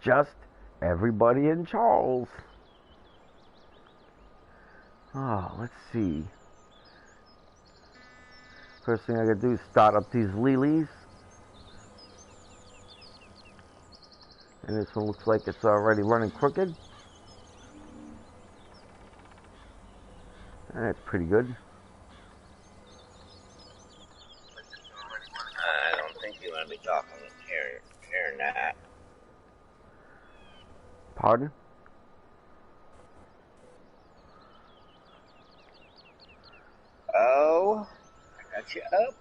just everybody in Charles. Oh, let's see. First thing I gotta do is start up these lilies. And this one looks like it's already running crooked. That's pretty good. I don't think you want to be talking here that. Pardon? Oh, I got you up.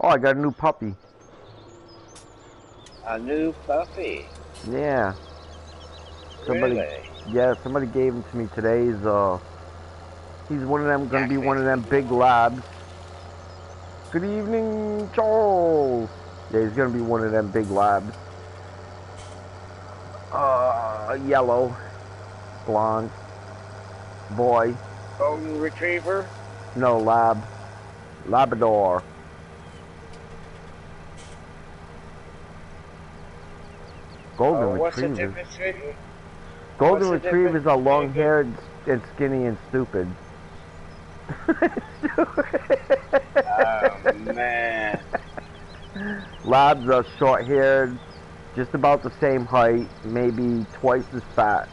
Oh, I got a new puppy. A new puppy. Yeah. Somebody, Really? yeah, somebody gave him to me today. He's one of them, gonna be one of them big labs. Good evening, Charles. Yeah, he's gonna be one of them big labs. Yellow, blonde, boy. Golden retriever? No, Labrador. Golden What's the retrievers. difference between? Golden retrievers are long-haired and skinny and stupid. Oh, man. Labs are short-haired, just about the same height, maybe twice as fat.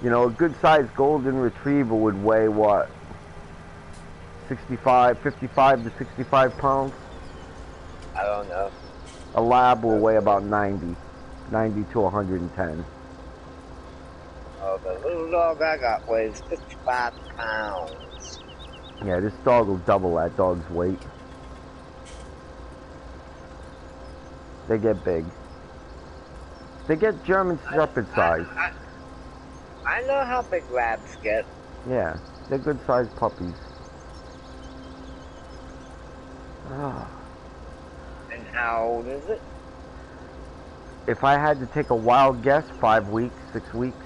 You know, a good-sized golden retriever would weigh, what, 55 to 65 pounds? I don't know. A lab will weigh about 90 to 110. Oh, the little dog I got weighs 55 pounds. Yeah, this dog will double that dog's weight. They get big. They get German Shepherd size. I know how big labs get. Yeah, they're good sized puppies. Ah. And how old is it? If I had to take a wild guess, 5 weeks, 6 weeks.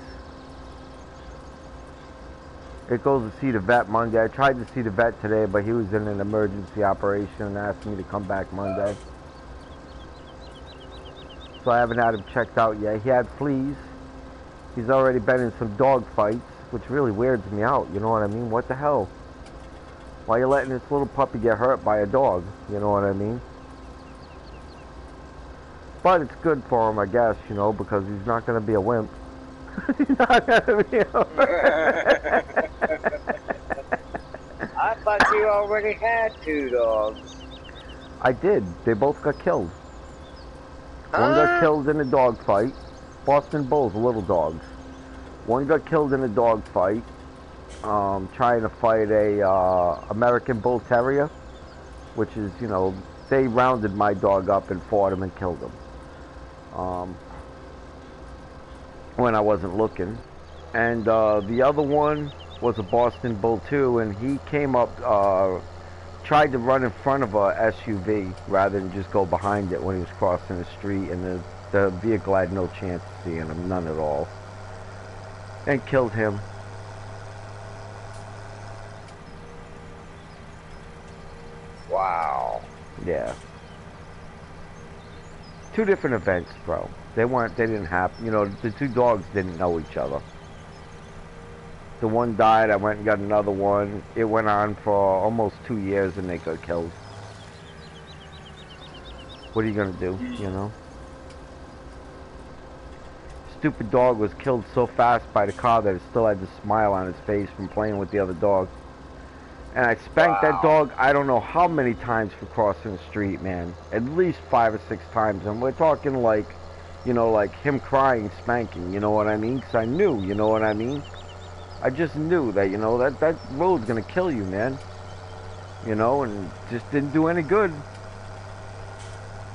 It goes to see the vet Monday. I tried to see the vet today, but he was in an emergency operation and asked me to come back Monday. So I haven't had him checked out yet. He had fleas. He's already been in some dog fights, which really weirds me out. You know what I mean? What the hell? Why are you letting this little puppy get hurt by a dog? You know what I mean? But it's good for him, I guess, you know, because he's not going to be a wimp. He's not going to be a wimp. I thought you already had 2 dogs. I did. They both got killed. One got killed in a dog fight. Boston Bulls, little dogs. One got killed in a dog fight, trying to fight a American Bull Terrier, which is, you know, they rounded my dog up and fought him and killed him. When I wasn't looking. And the other one was a Boston Bull too, and he came up, tried to run in front of a SUV rather than just go behind it when he was crossing the street, and the vehicle had no chance of seeing him, none at all, and killed him. Wow. Yeah. 2 different events, bro. They didn't happen, you know, the 2 dogs didn't know each other. The one died, I went and got another one. It went on for almost 2 years and they got killed. What are you gonna do, you know? Stupid dog was killed so fast by the car that it still had the smile on his face from playing with the other dog. And I spanked that dog, I don't know how many times for crossing the street, man. At least 5 or 6 times. And we're talking like, you know, like him crying, spanking, you know what I mean? Because I knew, you know what I mean? I just knew that, you know, that road's gonna kill you, man. You know, and just didn't do any good.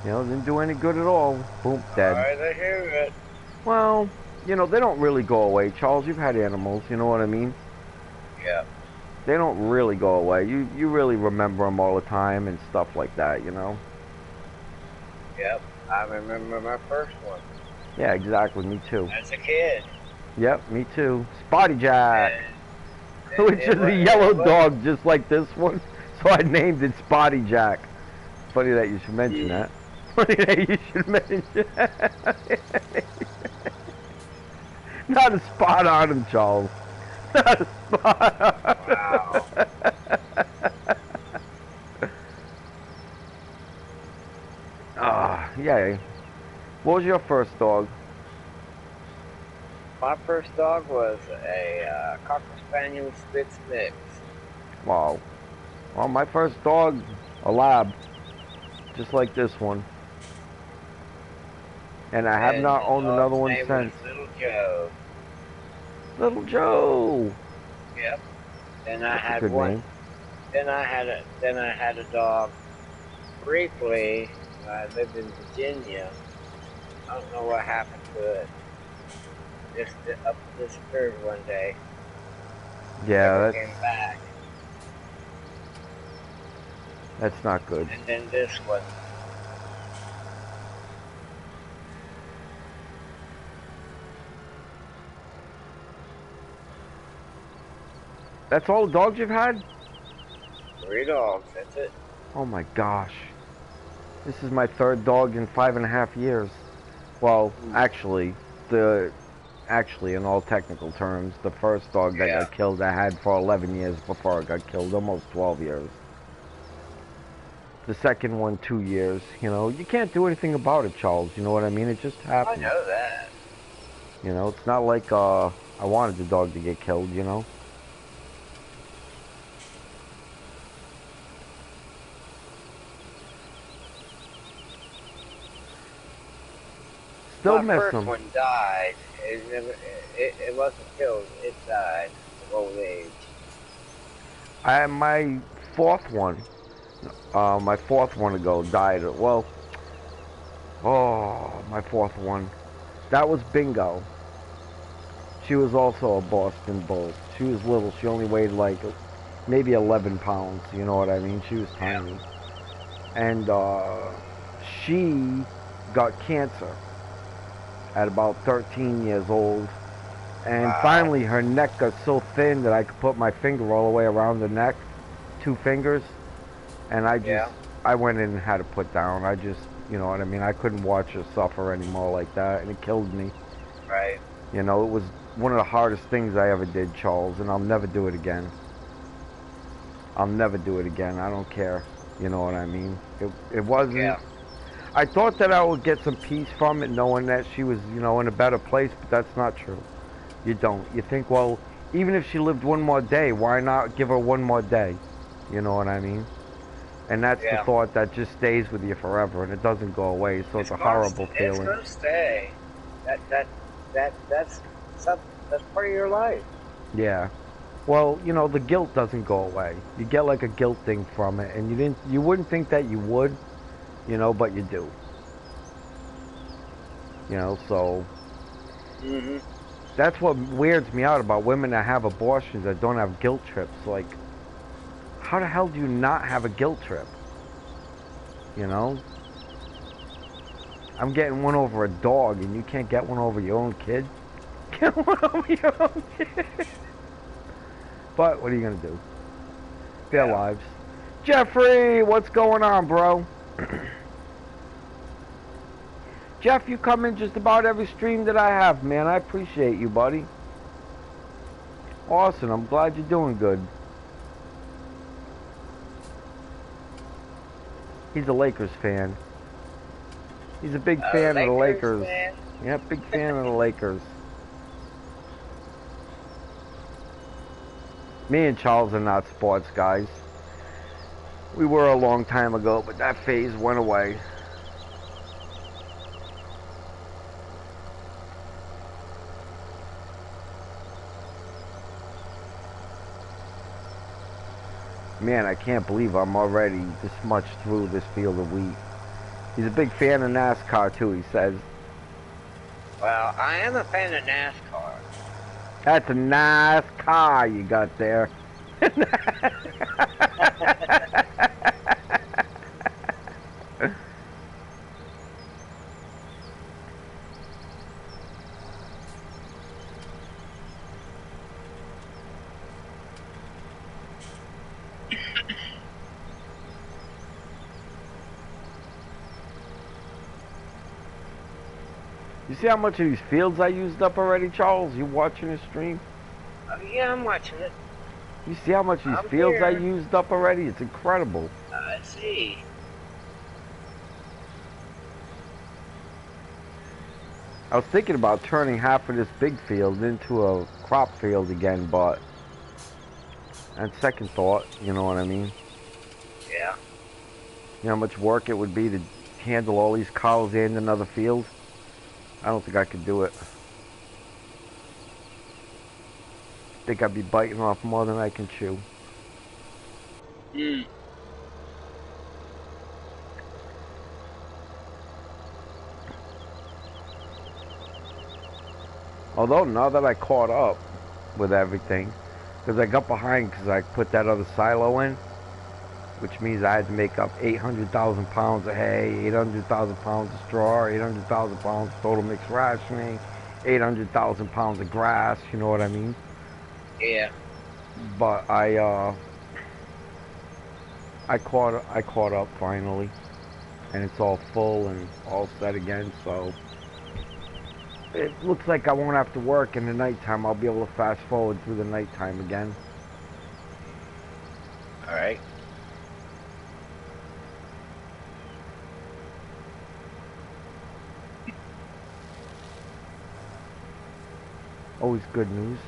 You know, didn't do any good at all. Boom, dead. Alright, I hear it. Well, you know, they don't really go away, Charles. You've had animals, you know what I mean? Yeah. They don't really go away. You really remember them all the time and stuff like that, you know? Yep. I remember my first one. Yeah, exactly. Me too. As a kid. Yep, me too. Spotty Jack. And Which is a yellow dog just like this one. So I named it Spotty Jack. Funny that you should mention that. funny that you should mention. Not a spot on him, Charles. Not a spot on Wow. Ah, yay. What was your first dog? My first dog was a Cocker Spaniel Spitz mix. Wow. Well, my first dog, a lab, just like this one. And I have And not the owned another dog's one name since. was Little Joe. Little Joe. Yep. Then I That's a had good one. name. Then I had a dog briefly. I lived in Virginia. I don't know what happened to it. Just up disappeared one day. Yeah, Never came back. that's not good. And then this one. That's all the dogs you've had? 3 dogs. That's it. Oh my gosh. This is my third dog in 5.5 years. Well, actually, in all technical terms, the first dog that got killed I had for 11 years before I got killed, almost 12 years. The second one, 2 years. You know, you can't do anything about it, Charles. You know what I mean? It just happens. I know that. You know, it's not like I wanted the dog to get killed, you know? Still My miss first them. one died. It wasn't killed. It died of old age. My fourth one ago died. Well, oh, my fourth one. That was Bingo. She was also a Boston Bull. She was little. She only weighed like maybe 11 pounds. You know what I mean? She was tiny. And she got cancer at about 13 years old. And finally her neck got so thin that I could put my finger all the way around the neck. 2 fingers. And I went in and had to put down. I just, you know what I mean? I couldn't watch her suffer anymore like that. And it killed me. Right. You know, it was one of the hardest things I ever did, Charles. And I'll never do it again. I'll never do it again. I don't care. You know what I mean? It wasn't... Yeah. I thought that I would get some peace from it, knowing that she was, you know, in a better place, but that's not true. You don't. You think, well, even if she lived one more day, why not give her one more day? You know what I mean? And that's the thought that just stays with you forever, and it doesn't go away, so it's a horrible feeling. It's gonna stay. That's part of your life. Yeah. Well, you know, the guilt doesn't go away. You get like a guilt thing from it, and you wouldn't think that you would, you know, but you do. You know, so that's what weirds me out about women that have abortions that don't have guilt trips. Like, how the hell do you not have a guilt trip? You know? I'm getting one over a dog, and you can't get one over your own kid? Get one over your own kid? But what are you going to do? Their lives. Jeffrey, what's going on, bro? Jeff, you come in just about every stream that I have, man. I appreciate you, buddy. Awesome. I'm glad you're doing good. He's a Lakers fan. He's a big fan of the Lakers. Fan? Yeah, big fan of the Lakers. Me and Charles are not sports guys. We were a long time ago, but that phase went away. Man, I can't believe I'm already this much through this field of wheat. He's a big fan of NASCAR too, he says. Well, I am a fan of NASCAR. That's a nice car you got there. You see how much of these fields I used up already, Charles? You watching this stream? Yeah, I'm watching it. You see how much of these I'm fields I here. used up already? It's incredible. I see. I was thinking about turning half of this big field into a crop field again, but on second thought, you know what I mean? Yeah. You know how much work it would be to handle all these cows and another field? I don't think I could do it. I think I'd be biting off more than I can chew. Hmm. Although now that I caught up with everything, because I got behind because I put that other silo in, which means I had to make up 800,000 pounds of hay, 800,000 pounds of straw, 800,000 pounds total mixed rationing, 800,000 pounds of grass, you know what I mean? Yeah. But I caught up finally, and it's all full and all set again, so it looks like I won't have to work in the nighttime. I'll be able to fast forward through the nighttime again. All right. Always good news.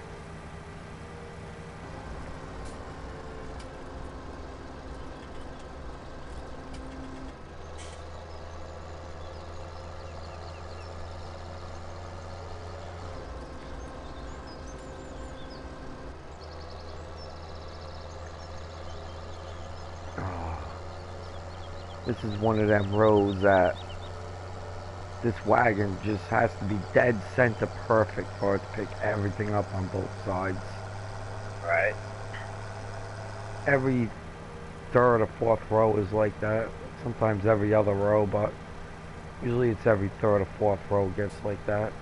This is one of them roads that this wagon just has to be dead center perfect for it to pick everything up on both sides. Right. Every third or fourth row is like that. Sometimes every other row, but usually it's every third or fourth row gets like that.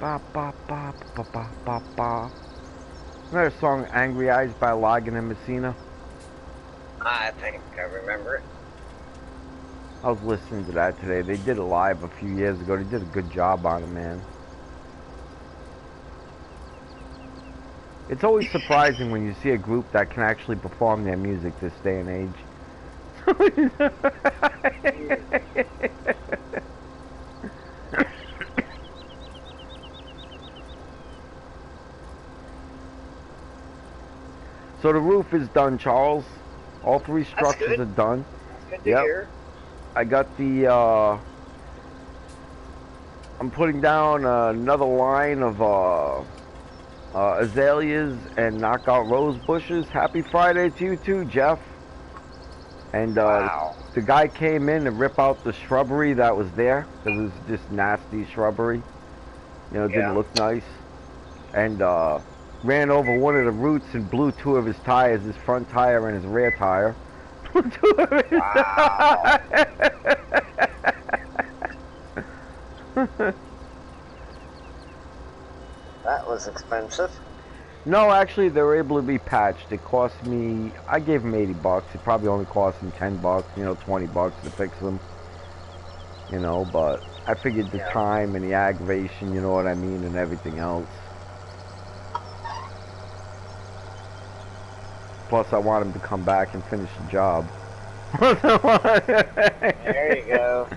Ba ba ba ba ba ba ba. Remember that song Angry Eyes by Logan and Messina? I think I remember it. I was listening to that today. They did it live a few years ago. They did a good job on it, man. It's always surprising when you see a group that can actually perform their music this day and age. So the roof is done, Charles. All three structures are done. That's good to hear. I got the, I'm putting down another line of azaleas and knockout rose bushes. Happy Friday to you too, Jeff. And Wow. the guy came in to rip out the shrubbery that was there. It was just nasty shrubbery. You know, it didn't look nice. And ran over one of the roots and blew two of his tires, his front tire and his rear tire. Wow. That was expensive. No, actually, they were able to be patched. It cost me, I gave him 80 bucks. It probably only cost him 10 bucks, you know, 20 bucks to fix them. You know, but I figured the time and the aggravation, you know what I mean, and everything else. Plus, I want him to come back and finish the job. There you go.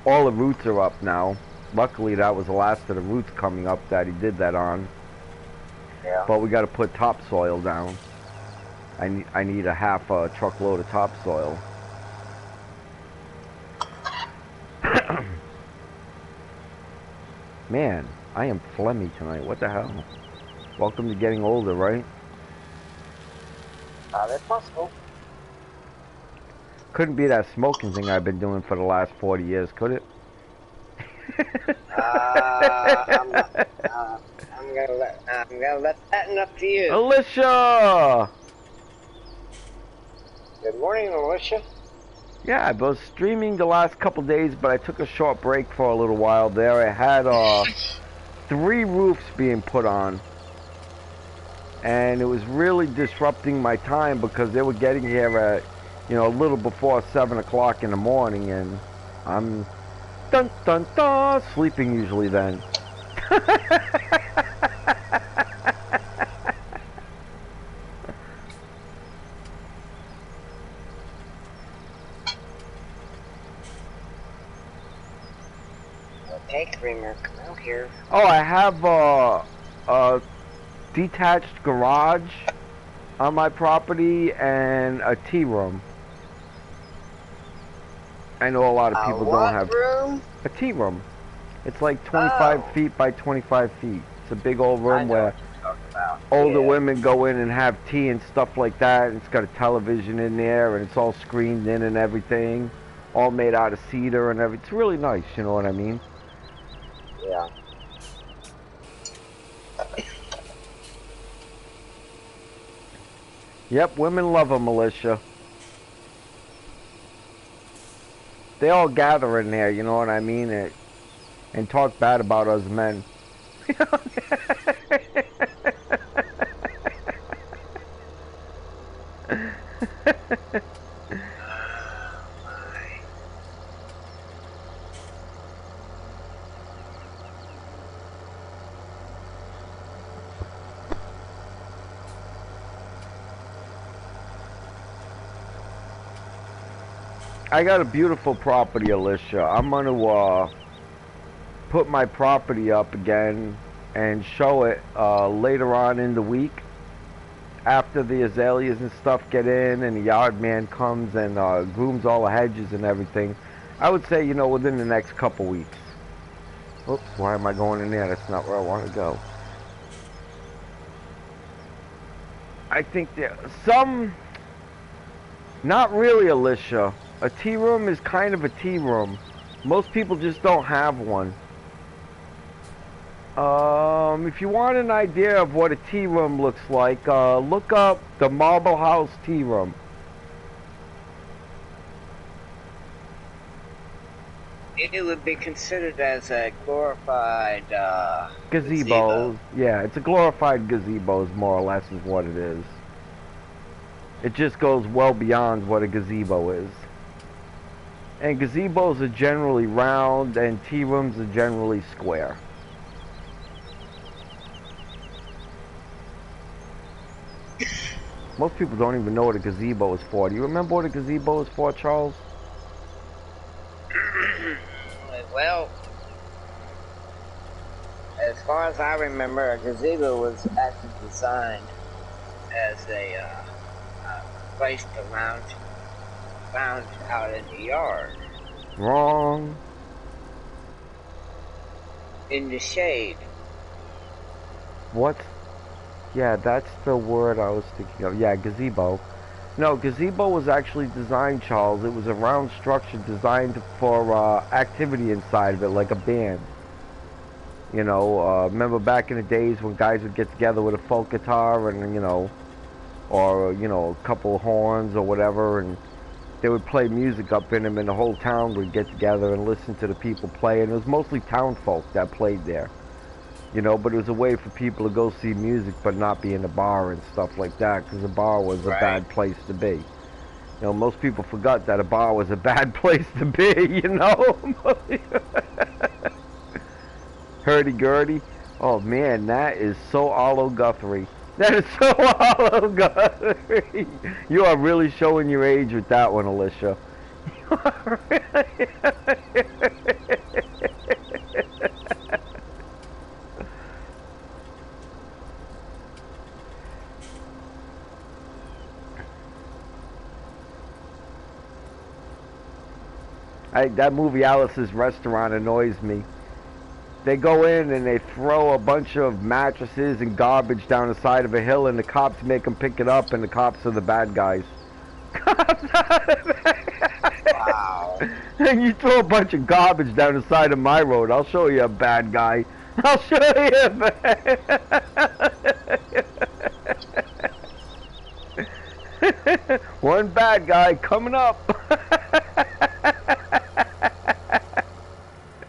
All the roots are up now. Luckily, that was the last of the roots coming up that he did that on. Yeah. But we got to put topsoil down. I need a half a truckload of topsoil. Man, I am phlegmy tonight. What the hell? Welcome to getting older, right? That's possible. Couldn't be that smoking thing I've been doing for the last 40 years, could it? I'm I'm gonna let that up to you. Alicia! Good morning, Alicia. Yeah, I was streaming the last couple days, but I took a short break for a little while there. I had 3 roofs being put on. And it was really disrupting my time because they were getting here at, you know, a little before 7 o'clock in the morning, and I'm dun dun dun sleeping usually then. Okay, Creamer, come out here. Oh, I have a detached garage on my property and a tea room. I know a lot of people don't have room? a tea room. It's like 25 feet by 25 feet. It's a big old room where older women go in and have tea and stuff like that. And it's got a television in there, and it's all screened in and everything, all made out of cedar and everything. It's really nice, you know what I mean? Yeah. Yep, women love a militia. They all gather in there, you know what I mean, and talk bad about us men. I got a beautiful property, Alicia. I'm gonna put my property up again and show it later on in the week after the azaleas and stuff get in and the yard man comes and grooms all the hedges and everything. I would say, you know, within the next couple weeks. Oops, why am I going in there? That's not where I want to go. I think there some, not really, Alicia. A tea room is kind of a tea room. Most people just don't have one. If you want an idea of what a tea room looks like, look up the Marble House tea room. It would be considered as a glorified gazebo. Yeah, it's a glorified gazebo, more or less is what it is. It just goes well beyond what a gazebo is. And gazebos are generally round, and tea rooms are generally square. Most people don't even know what a gazebo is for. Do you remember what a gazebo is for, Charles? Well, as far as I remember, a gazebo was actually designed as a place to lounge out in the yard. Wrong. In the shade. What? Yeah, that's the word I was thinking of. Yeah, gazebo. No, gazebo was actually designed, Charles. It was a round structure designed for activity inside of it, like a band. You know, remember back in the days when guys would get together with a folk guitar and, you know, or, you know, a couple of horns or whatever, and they would play music up in them, and the whole town would get together and listen to the people play, and it was mostly town folk that played there. You know, but it was a way for people to go see music but not be in a bar and stuff like that, because a bar was a bad place to be. You know, most people forgot that a bar was a bad place to be, you know? Hurdy-gurdy. Oh, man, that is so Arlo Guthrie. That is so Arlo Guthrie. You are really showing your age with that one, Alicia. That movie Alice's Restaurant annoys me. They go in and they throw a bunch of mattresses and garbage down the side of a hill, and the cops make them pick it up, and the cops are the bad guys. Wow. And you throw a bunch of garbage down the side of my road, I'll show you a bad guy. I'll show you, man. One bad guy coming up.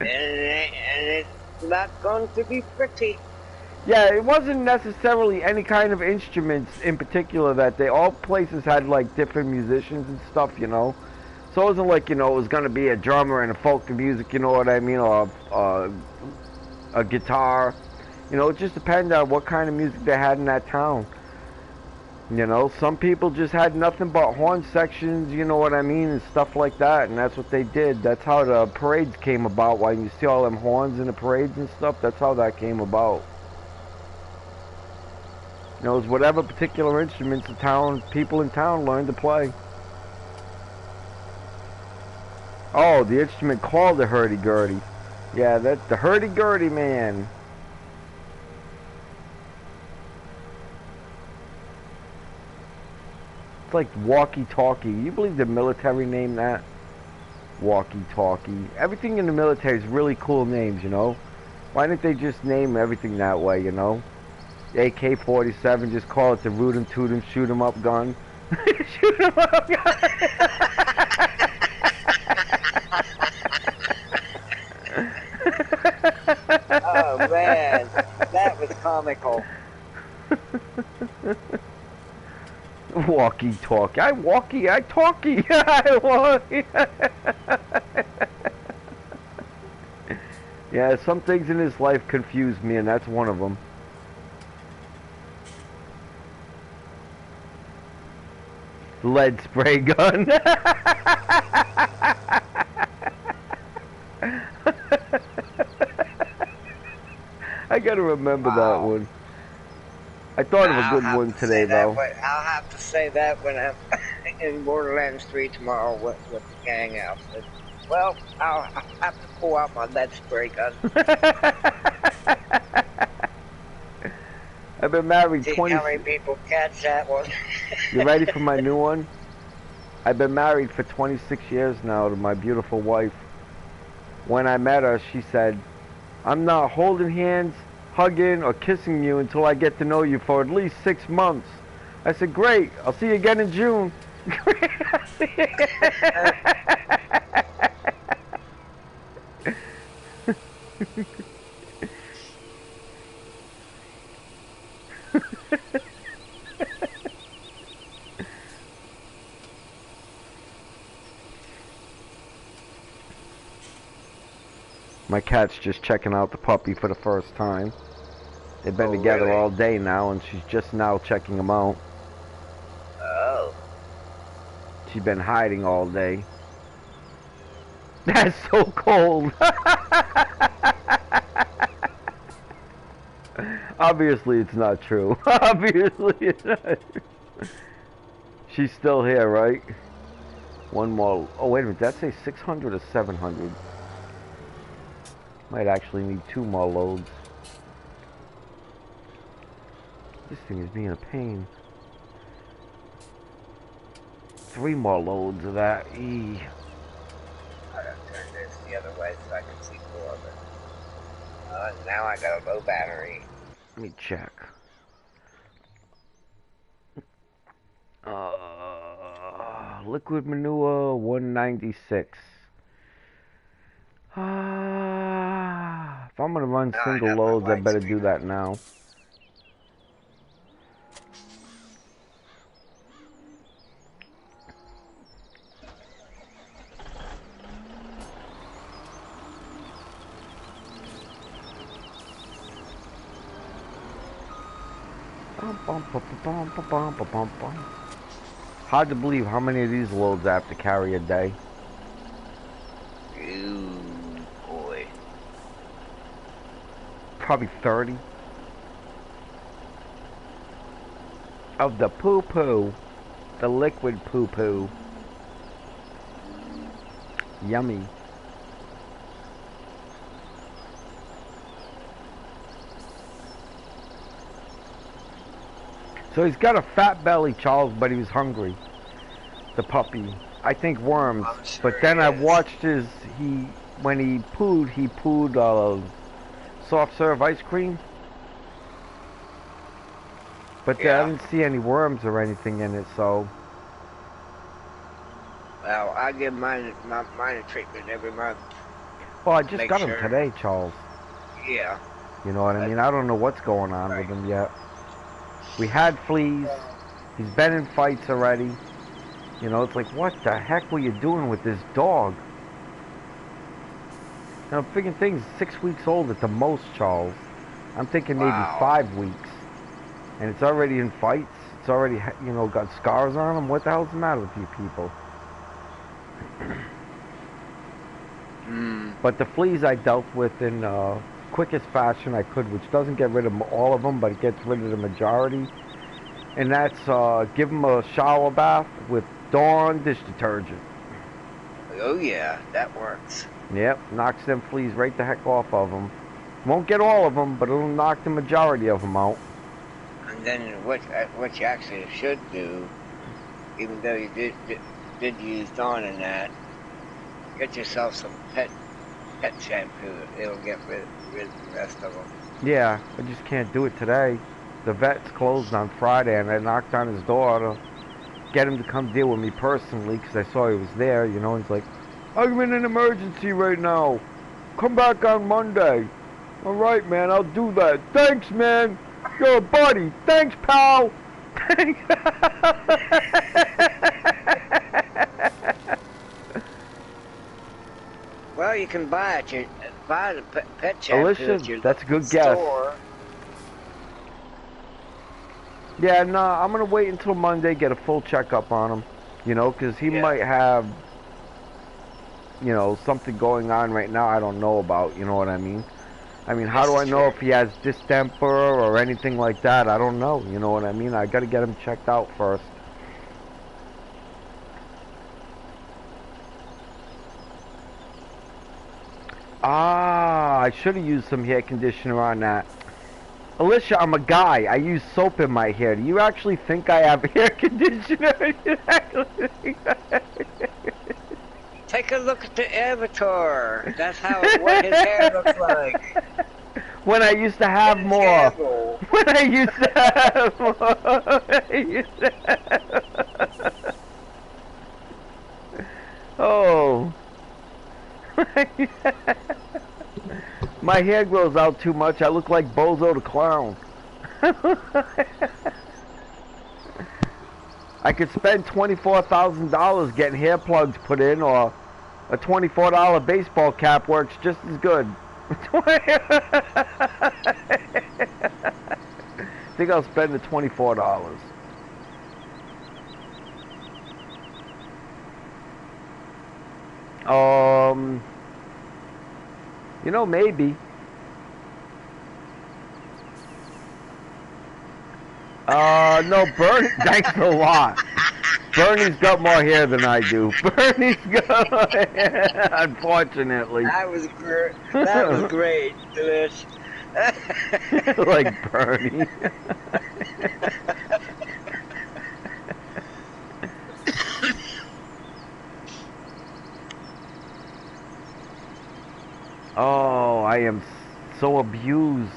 and it's not going to be pretty. Yeah, it wasn't necessarily any kind of instruments in particular that they all places had like different musicians and stuff, you know. So it wasn't like, you know, it was gonna be a drummer and a folk music, you know what I mean, or a guitar. You know, it just depended on what kind of music they had in that town. You know, some people just had nothing but horn sections, you know what I mean, and stuff like that, and that's what they did. That's how the parades came about. Why you see all them horns in the parades and stuff, that's how that came about. You know, it was whatever particular instruments the town, people in town learned to play. Oh, the instrument called the hurdy-gurdy. Yeah, that's the hurdy-gurdy, man. It's like walkie-talkie. You believe the military named that? Walkie-talkie. Everything in the military is really cool names, you know? Why didn't they just name everything that way, you know? AK-47, just call it the root 'em, toot 'em, shoot 'em up gun. Shoot 'em up gun. Oh man, that was comical. Walkie-talkie. I talkie. I walkie. Yeah, some things in this life confuse me, and that's one of them. Lead spray gun. I gotta remember that one. I thought of a good one today, though. I'll have to say that when I'm in Borderlands 3 tomorrow with the gang outfit. Well, I'll have to pull out my lead spray gun. I've been married See 20... how many people catch that one. You ready for my new one? I've been married for 26 years now to my beautiful wife. When I met her, she said, "I'm not holding hands, hugging, or kissing you until I get to know you for at least 6 months." I said, "Great, I'll see you again in June." My cat's just checking out the puppy for the first time. They've been together really? all day now, and she's just now checking him out. Oh. She's been hiding all day. That's so cold. Obviously, it's not true. Obviously, it's not true. She's still here, right? One more. Oh, wait a minute. Did that say 600 or 700? Might actually need 2 more loads. This thing is being a pain. 3 more loads of that. I gotta turn this the other way so I can see more of it. Now I got a low battery. Let me check. Liquid manure 196. If I'm gonna run single loads, I better do that now. Hard to believe how many of these loads I have to carry a day. Ooh, boy. Probably 30. Of the poo-poo. The liquid poo-poo. Yummy. So he's got a fat belly, Charles, but he was hungry. The puppy. I think worms. Sure, but then I watched when he pooed soft serve ice cream. But I Yeah. didn't see any worms or anything in it, so. Well, I give mine a treatment every month. Well, I just Make got him sure. today, Charles. Yeah. You know what I mean? I don't know what's going on with Right. him yet. We had fleas. He's been in fights already. You know, it's like, what the heck were you doing with this dog? You know, freaking thing's 6 weeks old at the most, Charles. I'm thinking maybe Wow. 5 weeks. And it's already in fights. It's already, you know, got scars on him. What the hell's the matter with you people? But the fleas I dealt with in quickest fashion I could, which doesn't get rid of all of them, but it gets rid of the majority. And that's give them a shower bath with Dawn dish detergent. Oh yeah, that works. Yep, knocks them fleas right the heck off of them. Won't get all of them, but it'll knock the majority of them out. And then what you actually should do, even though you did use Dawn in that, get yourself some pet shampoo. It'll get rid of the rest of them. Yeah, I just can't do it today. The vet's closed on Friday, and I knocked on his door to get him to come deal with me personally, because I saw he was there, you know. He's like, I'm in an emergency right now. Come back on Monday. All right, man, I'll do that. Thanks, man. You're a buddy. Thanks, pal. Well, you can buy the pet shampoo Alicia, at your that's a good guess. store. Yeah, no, I'm going to wait until Monday, get a full checkup on him, you know, because he Yeah. might have, you know, something going on right now I don't know about, you know what I mean? I mean, how do I know if he has distemper or anything like that? I don't know, you know what I mean? I got to get him checked out first. Ah, I should have used some hair conditioner on that. Alicia, I'm a guy. I use soap in my hair. Do you actually think I have hair conditioner? Take a look at the avatar. That's what his hair looks like. When I used to have His more. handle. When I used to have more. Oh. My hair grows out too much. I look like Bozo the Clown. I could spend $24,000 getting hair plugs put in, or a $24 baseball cap works just as good. I think I'll spend the $24. You know, maybe. No, Bernie, thanks a lot. Bernie's got more hair than I do. Bernie's got more hair, unfortunately. That was great. That was great, Delish. Like Bernie. Oh, I am so abused.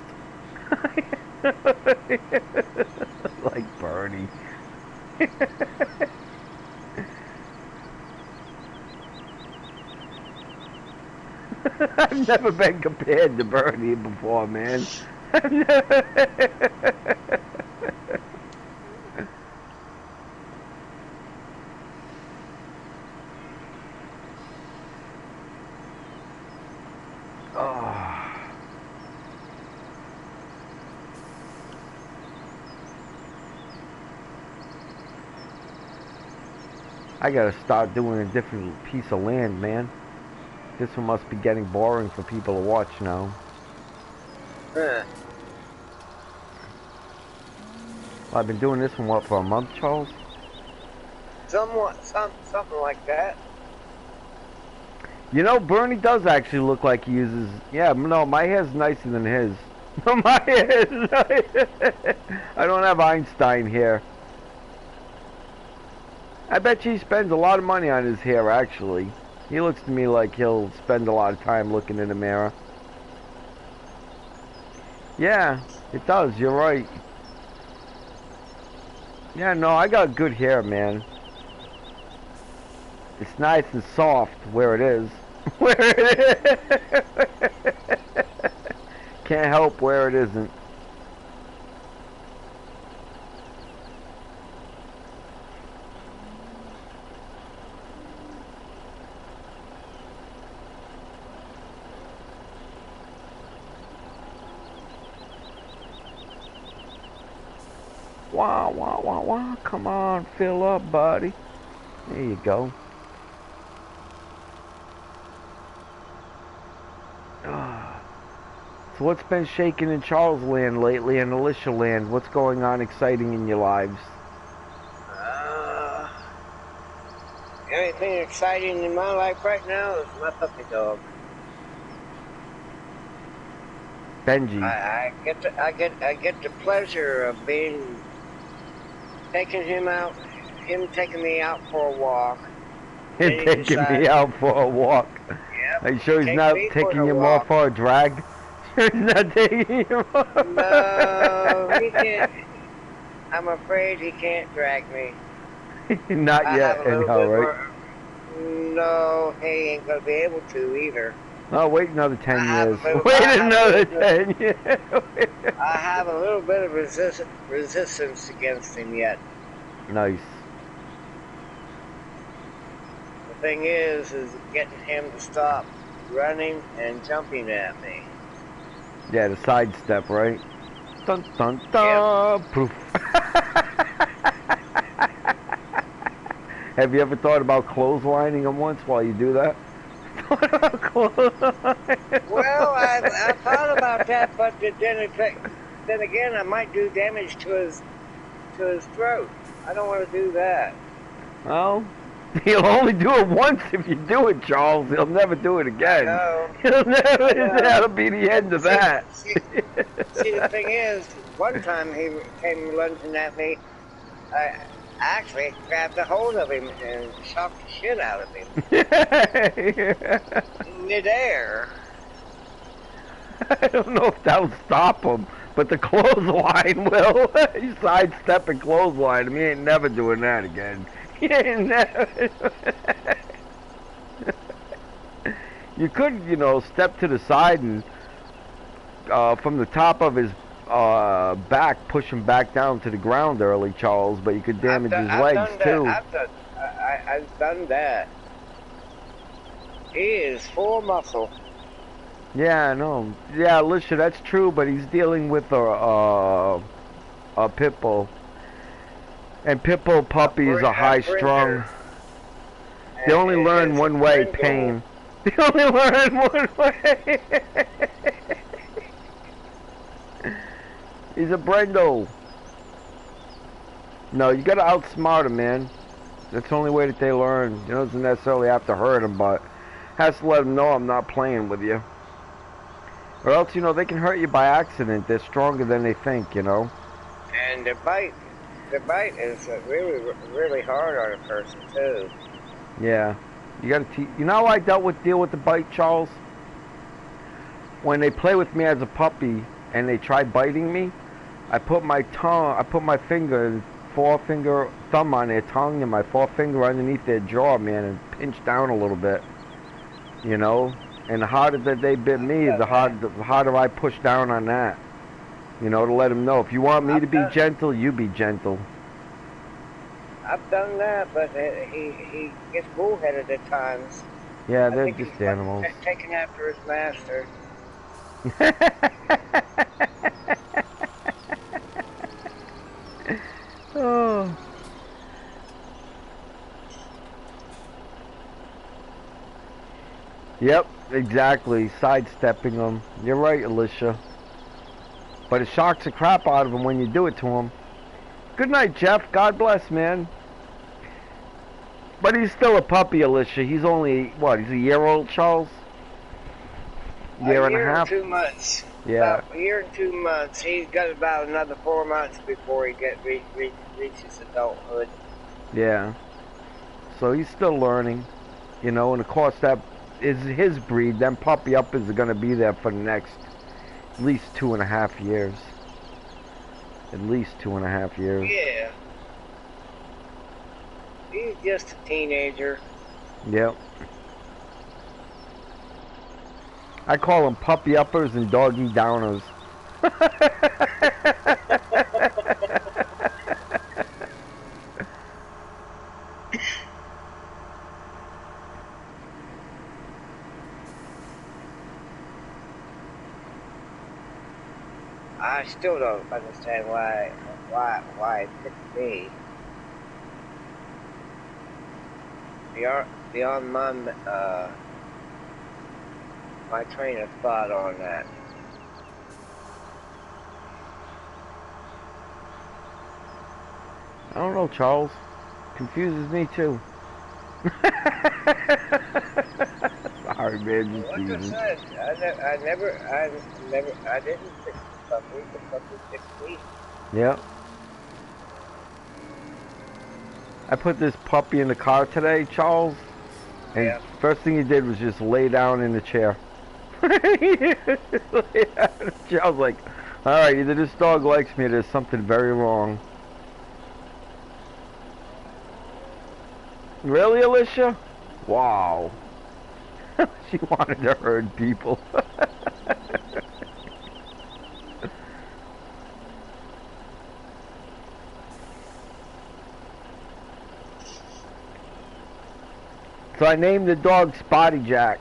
Like Bernie. I've never been compared to Bernie before, man. I gotta start doing a different piece of land, man. This one must be getting boring for people to watch now. Huh. Well, I've been doing this one, what, for a month, Charles? Something like that. You know, Bernie does actually look like he uses... Yeah, no, my hair's nicer than his. My hair is nice. I don't have Einstein hair. I bet you he spends a lot of money on his hair, actually. He looks to me like he'll spend a lot of time looking in the mirror. Yeah, it does. You're right. Yeah, no, I got good hair, man. It's nice and soft where it is. Where it is. Can't help where it isn't. Wah, wah, wah, wah. Come on, fill up, buddy. There you go. So what's been shaking in Charles Land lately and Alicia Land? What's going on exciting in your lives? The only thing exciting in my life right now is my puppy dog. Benji. I get the pleasure of taking him out, him taking me out for a walk. Him taking me out for a walk. Yep. Are you sure he's not taking you more for a drag? He's not taking you more. No, he can't. I'm afraid he can't drag me. Not yet, anyhow, right? No, he ain't gonna be able to either. Oh, wait another 10 years. Wait another 10 years. I have a little bit of resistance against him yet. Nice. The thing is getting him to stop running and jumping at me. Yeah, the sidestep, right? Dun dun dun. Yep. Poof. Have you ever thought about clotheslining him once while you do that? Well, I thought about that, but then again, I might do damage to his throat. I don't want to do that. Well, he'll only do it once if you do it, Charles. He'll never do it again. He'll never. That'll be the end of that. See, the thing is, one time he came lunging at me. I actually grabbed a hold of him and shocked the shit out of him. In midair. I don't know if that'll stop him, but the clothesline will. He's sidestepping clothesline. He ain't never doing that again. He ain't never. You could, you know, step to the side and from the top of his back, push him back down to the ground early, Charles, but you could damage his legs too. I've done that. He is full muscle. Yeah, I know. Yeah, Alicia, that's true, but he's dealing with a pit bull. And pit bull puppies are high-strung. They only learn one way, pain. They only learn one way. He's a Brendo. No, you gotta outsmart him, man. That's the only way that they learn. You don't necessarily have to hurt them, but has to let them know I'm not playing with you. Or else, you know, they can hurt you by accident. They're stronger than they think, you know. And the bite is really hard on a person too. Yeah, you gotta you know how I deal with the bite, Charles? When they play with me as a puppy and they try biting me, I put my finger, forefinger, thumb on their tongue and my forefinger underneath their jaw, man, and pinch down a little bit. You know, and the harder that they bit me, the harder I push down on that. You know, to let them know, if you want me to be gentle, you be gentle. I've done that, but he gets bullheaded at times. Yeah, they're just animals. Taking after his master. Oh. Yep, exactly. Sidestepping them. You're right, Alicia. But it shocks the crap out of him when you do it to him. Good night, Jeff. God bless, man. But he's still a puppy, Alicia. He's only, what, he's a year old, Charles? Year and a half? 2 months. Yeah. About a year and 2 months. He's got about another 4 months before he reaches adulthood. Yeah. So he's still learning, you know, and of course that is his breed. Them puppy uppers are going to be there for the next, At least 2.5 years. At least 2.5 years. Yeah. He's just a teenager. Yep. I call them puppy uppers and doggy downers. I still don't understand why it picked me. Beyond my train of thought on that. I don't know, Charles. Confuses me too. Sorry, man. Just Like I teasing. said, I didn't pick the puppy picked me. Yep. I put this puppy in the car today, Charles, and Yeah. first thing he did was just lay down in the chair. I was like, alright, either this dog likes me or there's something very wrong. Really, Alicia? Wow. She wanted to herd people. So I named the dog Spotty Jack.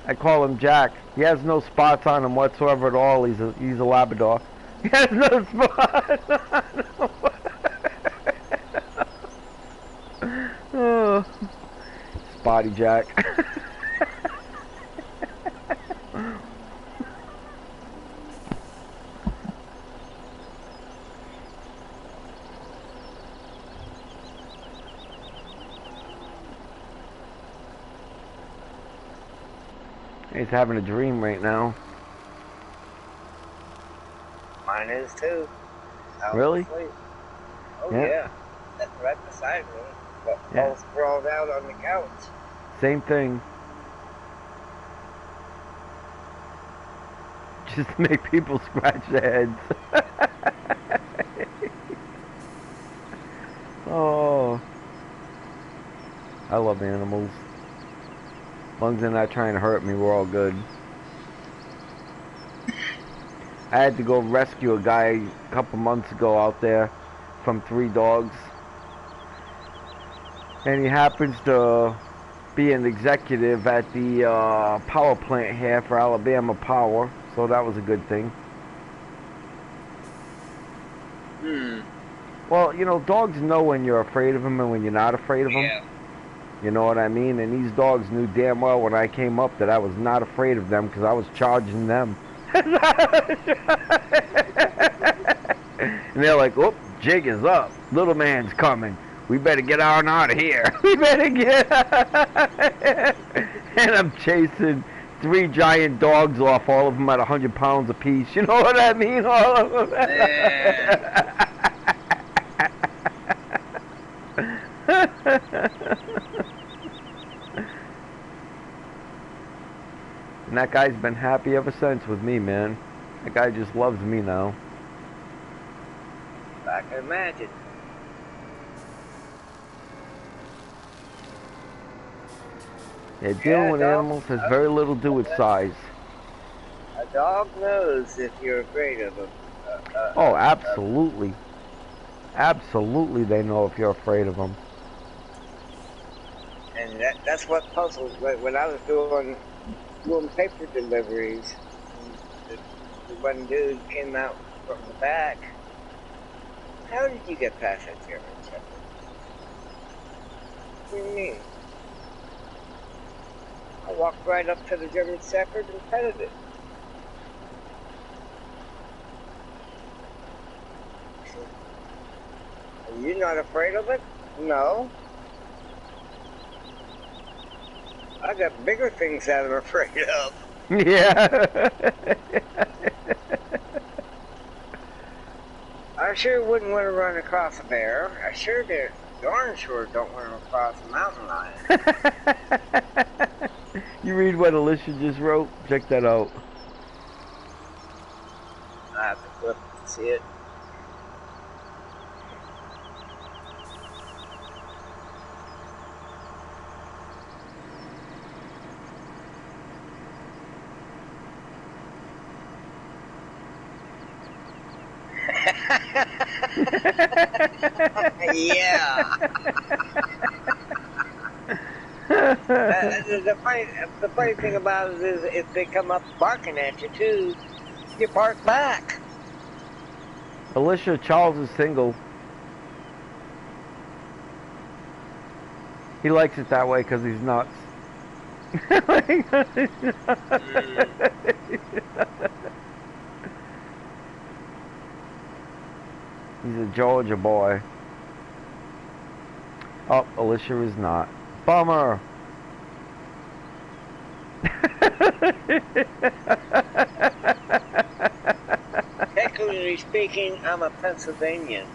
I call him Jack. He has no spots on him whatsoever at all. He's a Labrador. He has no spots on him. Oh, Spotty Jack. He's having a dream right now. Mine is too. I was Really? asleep. Oh Yeah. yeah. That's right beside me. But Yeah. all sprawled out on the couch. Same thing. Just to make people scratch their heads. Oh. I love animals. As long as they're not trying to hurt me, we're all good. I had to go rescue a guy a couple months ago out there from 3 dogs. And he happens to be an executive at the power plant here for Alabama Power. So that was a good thing. Well, you know, dogs know when you're afraid of them and when you're not afraid of them. Yeah. You know what I mean? And these dogs knew damn well when I came up that I was not afraid of them because I was charging them. And they're like, oh, jig is up. Little man's coming. We better get on out of here. We better get And I'm chasing 3 giant dogs off, all of them at 100 pounds apiece. You know what I mean? All of them. Yeah. And that guy's been happy ever since with me, man. That guy just loves me now. I can imagine. Yeah, dealing with animals has very little to do with size. A dog knows if you're afraid of him. Oh, absolutely. Absolutely they know if you're afraid of them. And that's what puzzled when I was doing paper deliveries. The one dude came out from the back. How did you get past that German Shepherd? What do you mean? I walked right up to the German Shepherd and petted it. Are you not afraid of it? No. I got bigger things that I'm afraid of. Yeah. I sure wouldn't want to run across a bear. I sure did. Darn sure don't want to cross a mountain lion. You read what Alicia just wrote? Check that out. see it. Yeah. The funny thing about it is if they come up barking at you too, you bark back. Alicia, Charles is single. He likes it that way because he's nuts. He's a Georgia boy. Oh, Alicia is not. Bummer. Technically speaking, I'm a Pennsylvanian.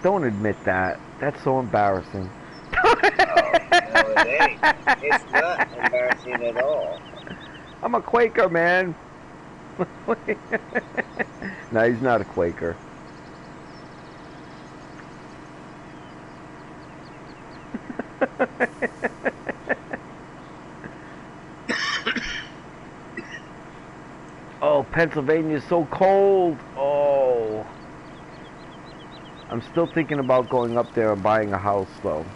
Don't admit that. That's so embarrassing. Oh, no, it ain't. It's not embarrassing at all. I'm a Quaker, man. No, he's not a Quaker. Oh, Pennsylvania's so cold. Oh. I'm still thinking about going up there and buying a house, though.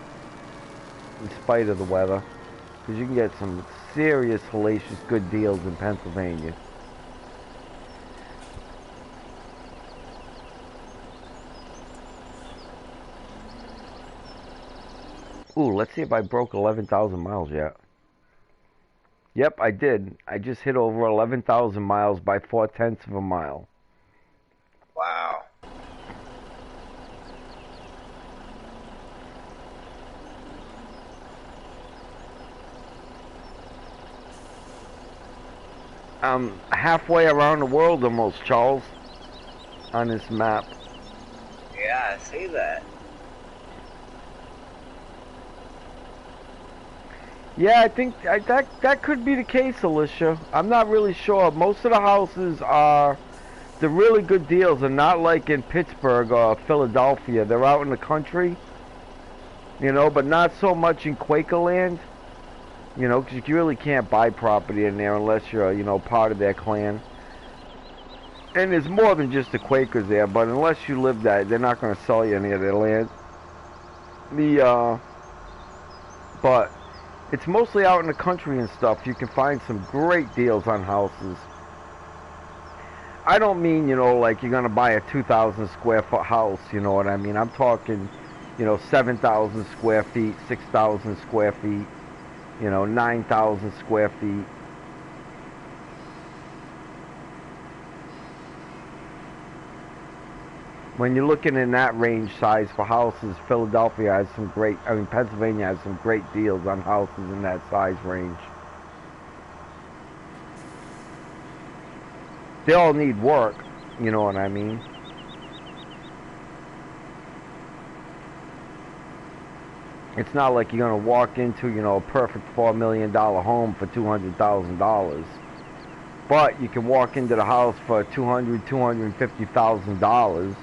In spite of the weather. Because you can get some serious, hellacious, good deals in Pennsylvania. Ooh, let's see if I broke 11,000 miles yet. Yep, I did. I just hit over 11,000 miles by 4/10 of a mile. Wow. I'm halfway around the world almost, Charles, on this map. Yeah, I see that. Yeah, I think that could be the case, Alicia. I'm not really sure. Most of the houses are, the really good deals are not like in Pittsburgh or Philadelphia. They're out in the country, you know, but not so much in Quakerland, you know, because you really can't buy property in there unless you're, you know, part of their clan. And there's more than just the Quakers there, but unless you live there, they're not going to sell you any of their land. But it's mostly out in the country and stuff. You can find some great deals on houses. I don't mean, you know, like you're going to buy a 2,000 square foot house, you know what I mean? I'm talking, you know, 7,000 square feet, 6,000 square feet, you know, 9,000 square feet. When you're looking in that range size for houses, Philadelphia has some great, I mean, Pennsylvania has some great deals on houses in that size range. They all need work, you know what I mean? It's not like you're going to walk into, you know, a perfect $4 million home for $200,000. But you can walk into the house for $250,000.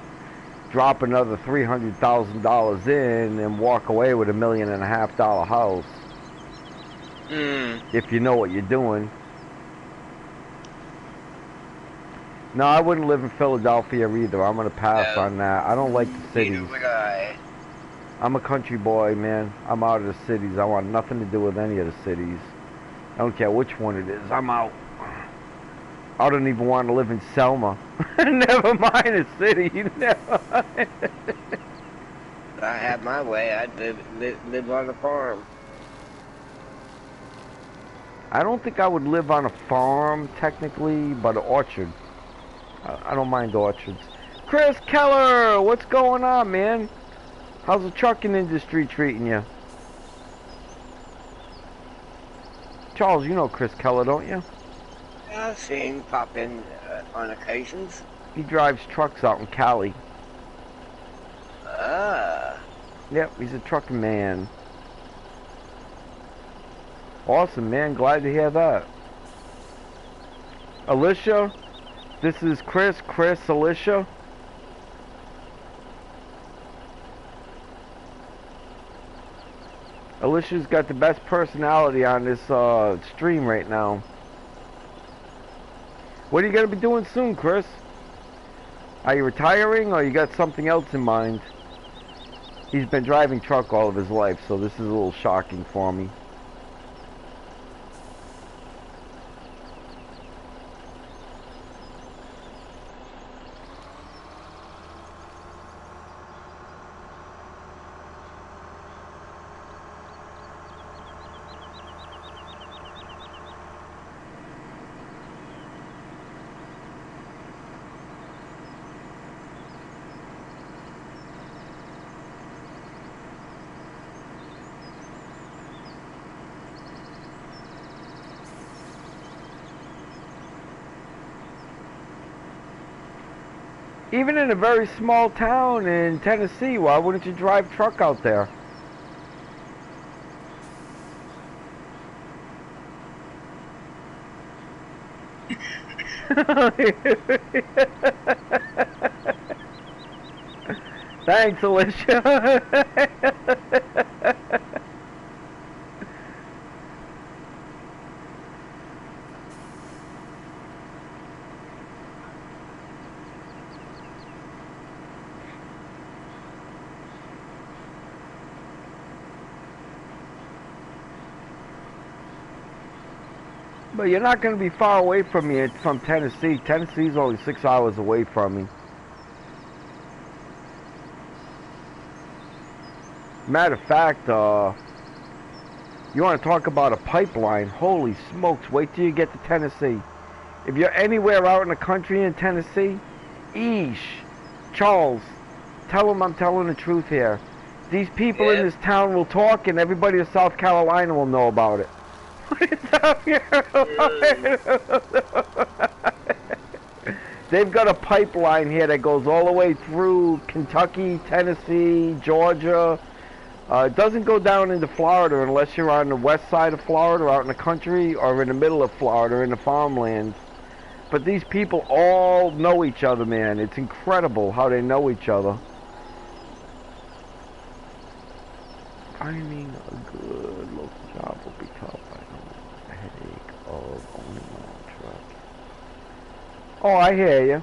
Drop another $300,000 in and walk away with $1.5 million house. If you know what you're doing. No, I wouldn't live in Philadelphia either. I'm gonna pass on that. I don't like the cities. Neither would I. I'm a country boy, man. I'm out of the cities. I want nothing to do with any of the cities. I don't care which one it is. I'm out. I don't even want to live in Selma. Never mind a city. Never mind. If I had my way, I'd live on a farm. I don't think I would live on a farm, technically, but an orchard. I don't mind orchards. Chris Keller, what's going on, man? How's the trucking industry treating you? Charles, you know Chris Keller, don't you? I've seen him pop in on occasions. He drives trucks out in Cali. Ah. Yep, he's a trucking man. Awesome, man. Glad to hear that. Alicia, This is Chris, Alicia. Alicia's got the best personality on this stream right now. What are you going to be doing soon, Chris? Are you retiring or you got something else in mind? He's been driving truck all of his life, so this is a little shocking for me. Even in a very small town in Tennessee, why wouldn't you drive truck out there? Thanks, Alicia. But you're not going to be far away from me from Tennessee. Tennessee's only 6 hours away from me. Matter of fact, you want to talk about a pipeline? Holy smokes, wait till you get to Tennessee. If you're anywhere out in the country in Tennessee, Charles, tell them I'm telling the truth here. These people in this town will talk and everybody in South Carolina will know about it. They've got a pipeline here that goes all the way through Kentucky, Tennessee, Georgia. It doesn't go down into Florida unless you're on the west side of Florida, out in the country, or in the middle of Florida, in the farmlands. But these people all know each other, man. It's incredible how they know each other. Finding a good local job will be tough. I know the headache of owning my own truck. Oh, I hear you.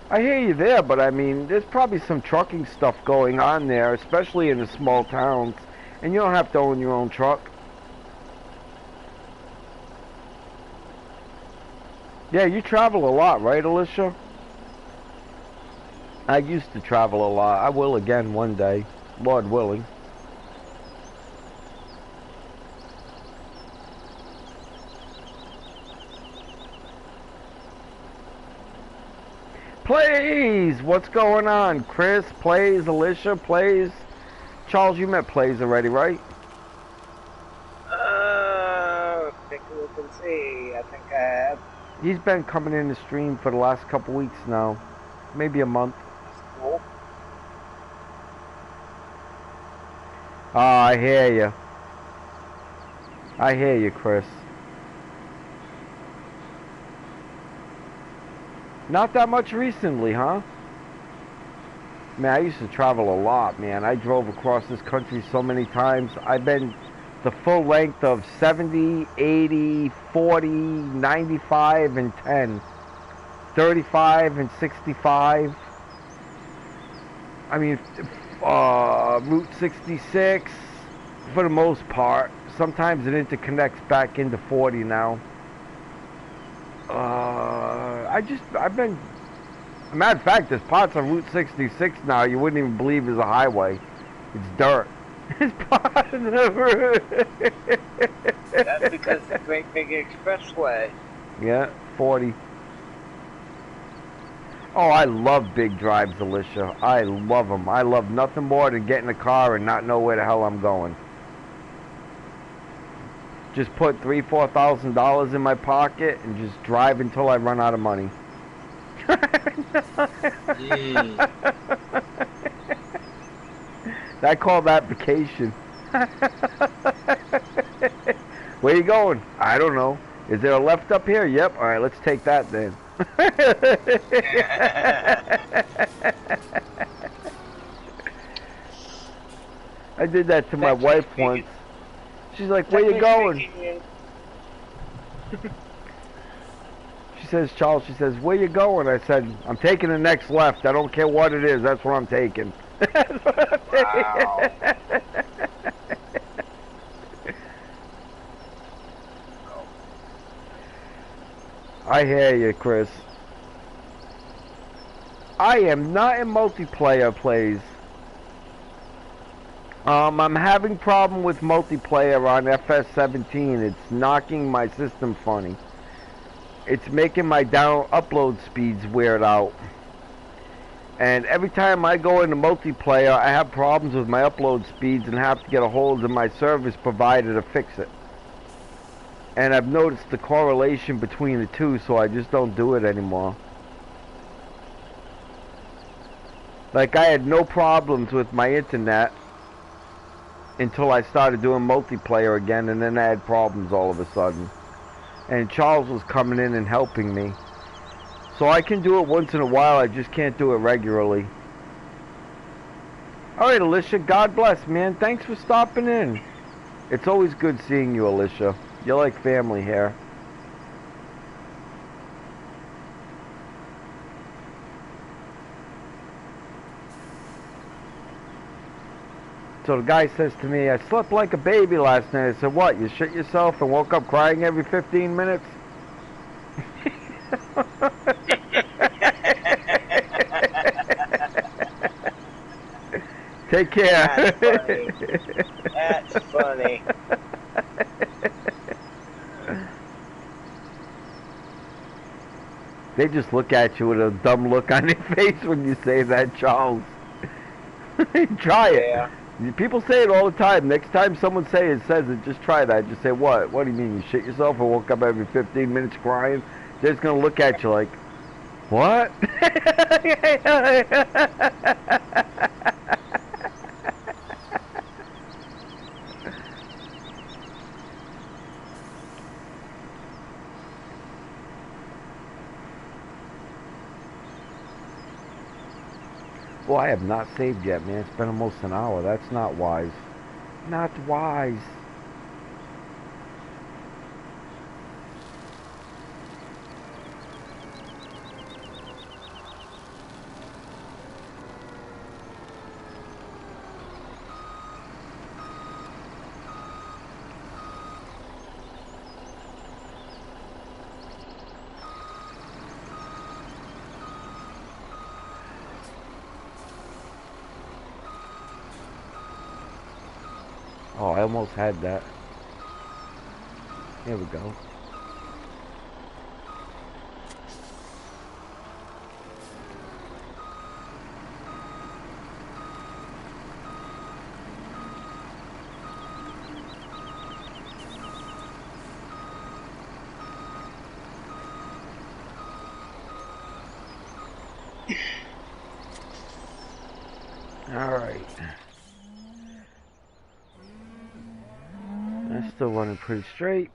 I hear you there, but I mean, there's probably some trucking stuff going on there, especially in the small towns, and you don't have to own your own truck. Yeah, you travel a lot, right, Alicia? I used to travel a lot. I will again one day, Lord willing. Plays! What's going on? Chris plays, Alicia plays. Charles, you met Plays already, right? Take a look and see. I think I have. He's been coming in the stream for the last couple weeks now. Maybe a month. Cool. I hear you. I hear you, Chris. Not that much recently, huh? Man, I used to travel a lot, man. I drove across this country so many times. I've been the full length of 70, 80, 40, 95, and 10. 35 and 65. I mean, Route 66, for the most part. Sometimes it interconnects back into 40 now. I've been, matter of fact, there's parts of Route 66 now you wouldn't even believe is a highway. It's dirt. It's part of the route. That's because the great big expressway. Yeah, 40. Oh, I love big drives, Alicia. I love them. I love nothing more than getting in a car and not know where the hell I'm going. Just put $3,000-4,000 in my pocket and just drive until I run out of money. I call that vacation. Where you going? I don't know. Is there a left up here? Yep. All right, let's take that then. I did that to my wife once. She's like, "Where you going?" She says, "Charles," she says, "Where you going?" I said, "I'm taking the next left. I don't care what it is. That's what I'm taking." That's what I'm Wow. taking. I hear you, Chris. I am not in multiplayer plays. I'm having problem with multiplayer on FS17. It's knocking my system funny. It's making my upload speeds weird out. And every time I go into multiplayer, I have problems with my upload speeds and have to get a hold of my service provider to fix it. And I've noticed the correlation between the two, so I just don't do it anymore. Like, I had no problems with my internet until I started doing multiplayer again, and then I had problems all of a sudden. And Charles was coming in and helping me. So I can do it once in a while, I just can't do it regularly. Alright, Alicia, God bless, man. Thanks for stopping in. It's always good seeing you, Alicia. You're like family here. So the guy says to me, "I slept like a baby last night." I said, "What, you shit yourself and woke up crying every 15 minutes? Take care. That's funny. That's funny. They just look at you with a dumb look on their face when you say that, Charles. Try it. Yeah. People say it all the time. Next time someone says it, just try that. Just say, "What? What do you mean? You shit yourself or woke up every 15 minutes crying?" They're just going to look at you like, "What?" Well, I have not saved yet, man. It's been almost an hour. That's not wise. Not wise. Oh, I almost had that. Here we go. All right. That's still running pretty straight,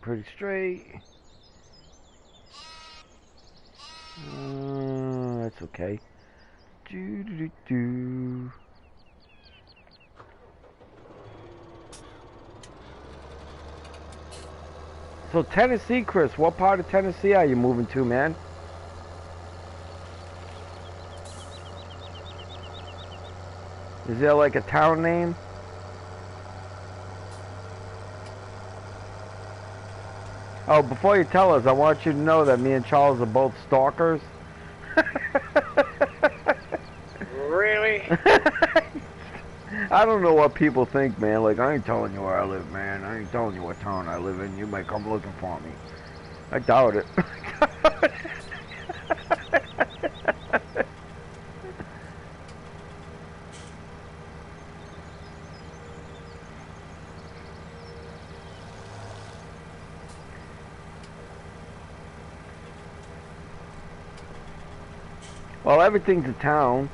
That's okay. Do. So Tennessee, Chris, what part of Tennessee are you moving to, man? Is there like a town name? Oh, before you tell us, I want you to know that me and Charles are both stalkers. Really? I don't know what people think, man. Like, I ain't telling you where I live, man. I ain't telling you what town I live in. You might come looking for me. I doubt it. Well, everything's a town.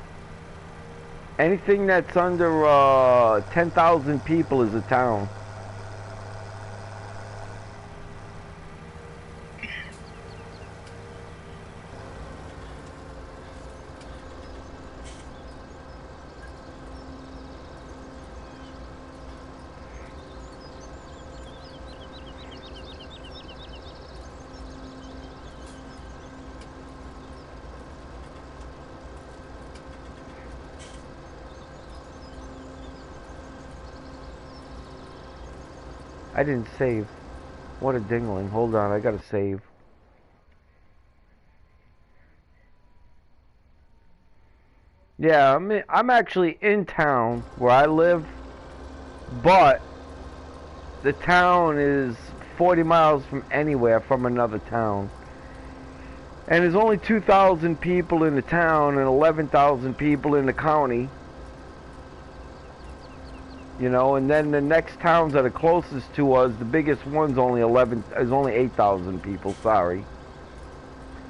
Anything that's under 10,000 people is a town. I didn't save. What a dingling. Hold on, I gotta save. Yeah, I'm actually in town where I live, but the town is 40 miles from anywhere from another town. And there's only 2,000 people in the town and 11,000 people in the county. You know, and then the next towns that are closest to us, the biggest one's only 8,000 people, sorry.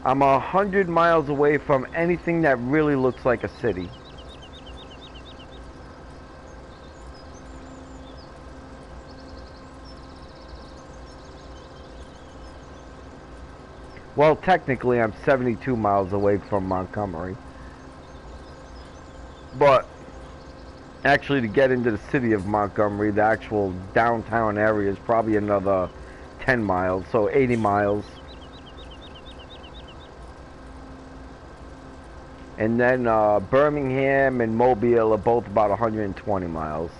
I'm 100 miles away from anything that really looks like a city. Well, technically I'm 72 miles away from Montgomery. But actually to get into the city of Montgomery, the actual downtown area is probably another 10 miles, so 80 miles. And then Birmingham and Mobile are both about 120 miles.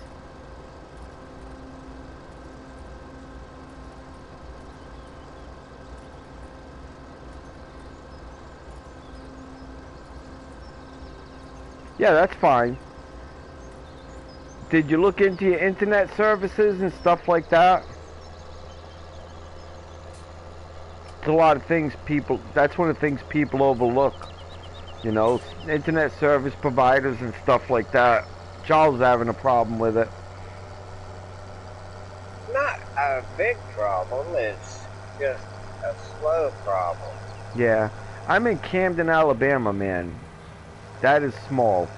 Yeah, that's fine. Did you look into your internet services and stuff like that? It's a lot of things that's one of the things people overlook. You know, internet service providers and stuff like that. Charles is having a problem with it. Not a big problem, it's just a slow problem. Yeah. I'm in Camden, Alabama, man. That is small.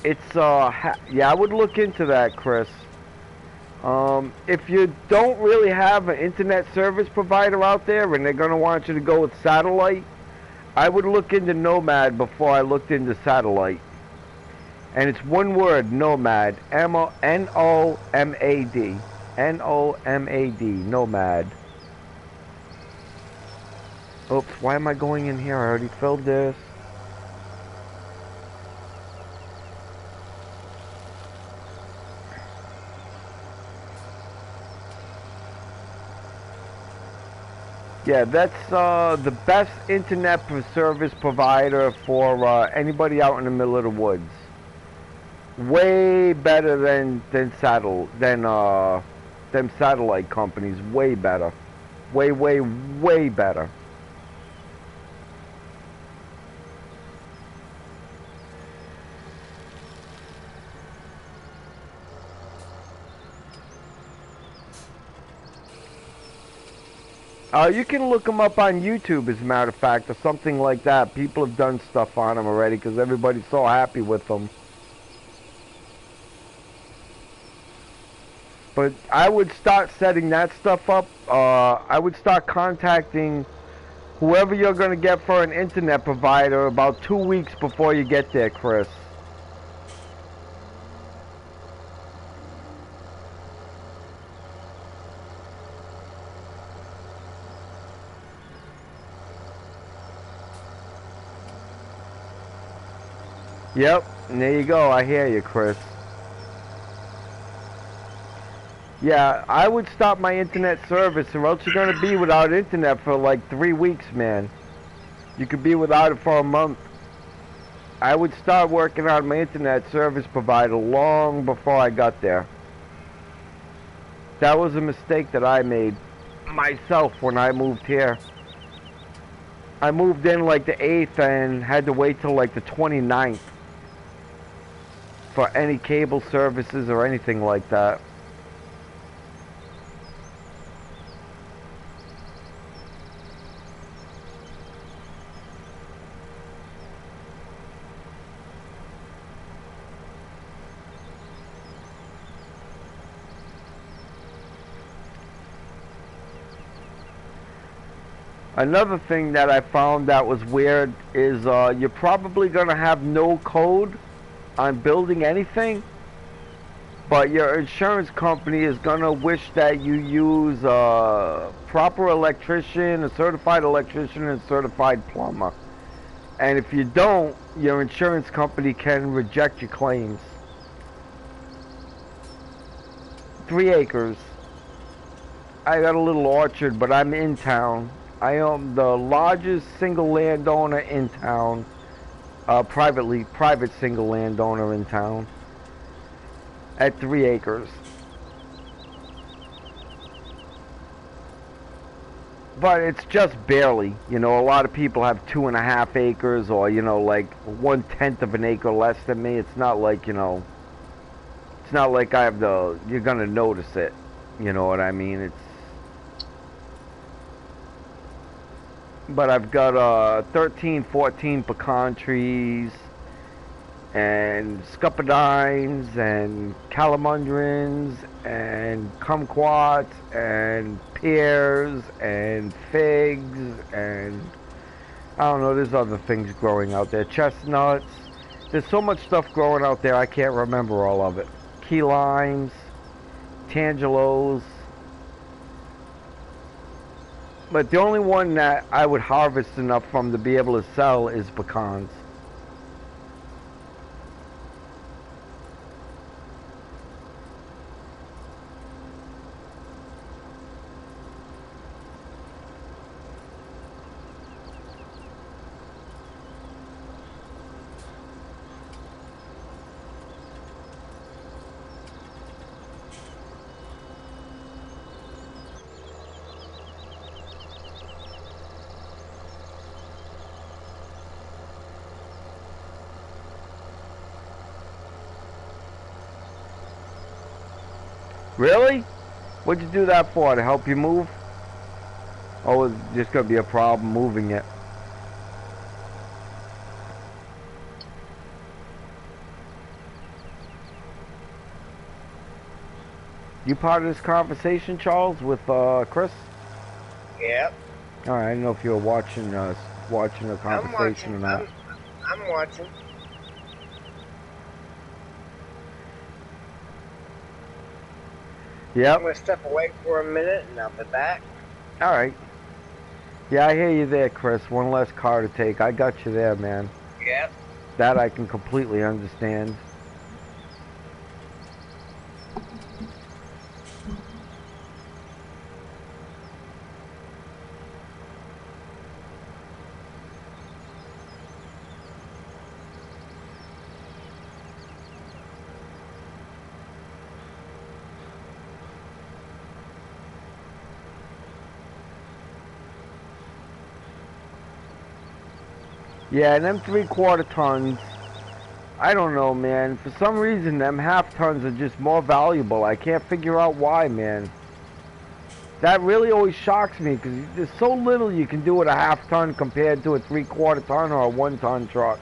It's, yeah, I would look into that, Chris. If you don't really have an internet service provider out there and they're going to want you to go with satellite, I would look into Nomad before I looked into satellite. And it's one word, Nomad. N-O-M-A-D. N-O-M-A-D. Nomad. Oops, why am I going in here? I already filled this. Yeah, that's the best internet service provider for anybody out in the middle of the woods. Way better than satellite companies. Way better. Way better. You can look them up on YouTube, as a matter of fact, or something like that. People have done stuff on them already because everybody's so happy with them. But I would start setting that stuff up. I would start contacting whoever you're going to get for an internet provider about 2 weeks before you get there, Chris. Yep, and there you go. I hear you, Chris. Yeah, I would stop my internet service or else you're going to be without internet for like 3 weeks, man. You could be without it for a month. I would start working on my internet service provider long before I got there. That was a mistake that I made myself when I moved here. I moved in like the 8th and had to wait till like the 29th. For any cable services or anything like that. Another thing that I found that was weird is you're probably going to have no code on building anything, but your insurance company is gonna wish that you use a proper electrician, a certified electrician, and a certified plumber. And if you don't, your insurance company can reject your claims. 3 acres. I got a little orchard, but I'm in town. I am the largest single landowner in town. Private single landowner in town. At 3 acres. But it's just barely. You know, a lot of people have 2.5 acres, or, you know, like 1/10 of an acre less than me. It's not like, you know, it's not like I have the, you're gonna notice it. You know what I mean? It's, but I've got 13, 14 pecan trees, and scupperdines, and calamundrins, and kumquats, and pears, and figs, and I don't know, there's other things growing out there. Chestnuts. There's so much stuff growing out there, I can't remember all of it. Key limes, tangelos. But the only one that I would harvest enough from to be able to sell is pecans. Really? What'd you do that for? To help you move? Oh, it's just gonna be a problem moving it. You part of this conversation, Charles, with Chris? Yep. All right, I didn't know if you were watching a conversation or not. I'm watching. Yep. I'm gonna step away for a minute and I'll be back. All right. Yeah, I hear you there, Chris. One less car to take. I got you there, man. Yep. That I can completely understand. Yeah, and them 3/4 tons, I don't know, man. For some reason, them half tons are just more valuable. I can't figure out why, man. That really always shocks me, because there's so little you can do with a half ton compared to a 3/4 ton or a 1-ton truck.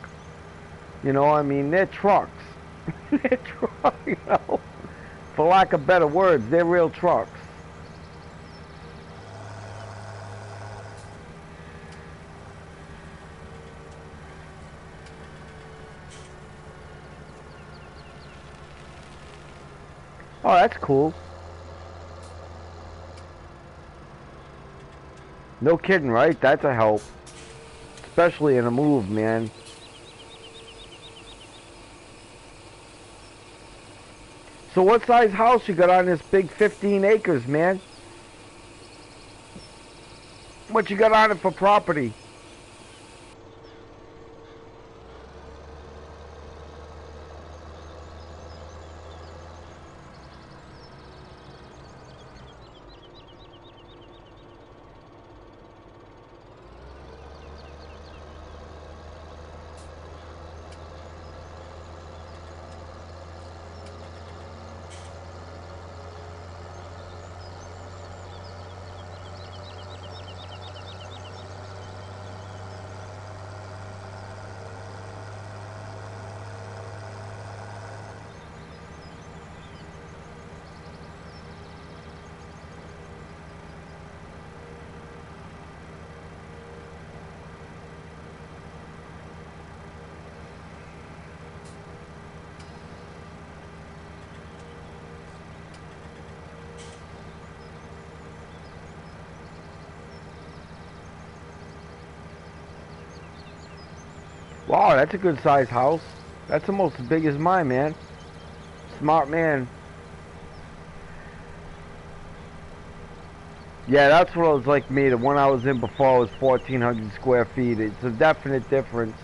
You know, I mean, they're trucks. They're trucks, you know. For lack of better words, they're real trucks. Oh, that's cool. No kidding, right? That's a help. Especially in a move, man. So what size house you got on this big 15 acres, man? What you got on it for property? Wow, that's a good sized house. That's almost as big as mine, man. Smart man. Yeah, that's what it was like me. The one I was in before was 1,400 square feet. It's a definite difference.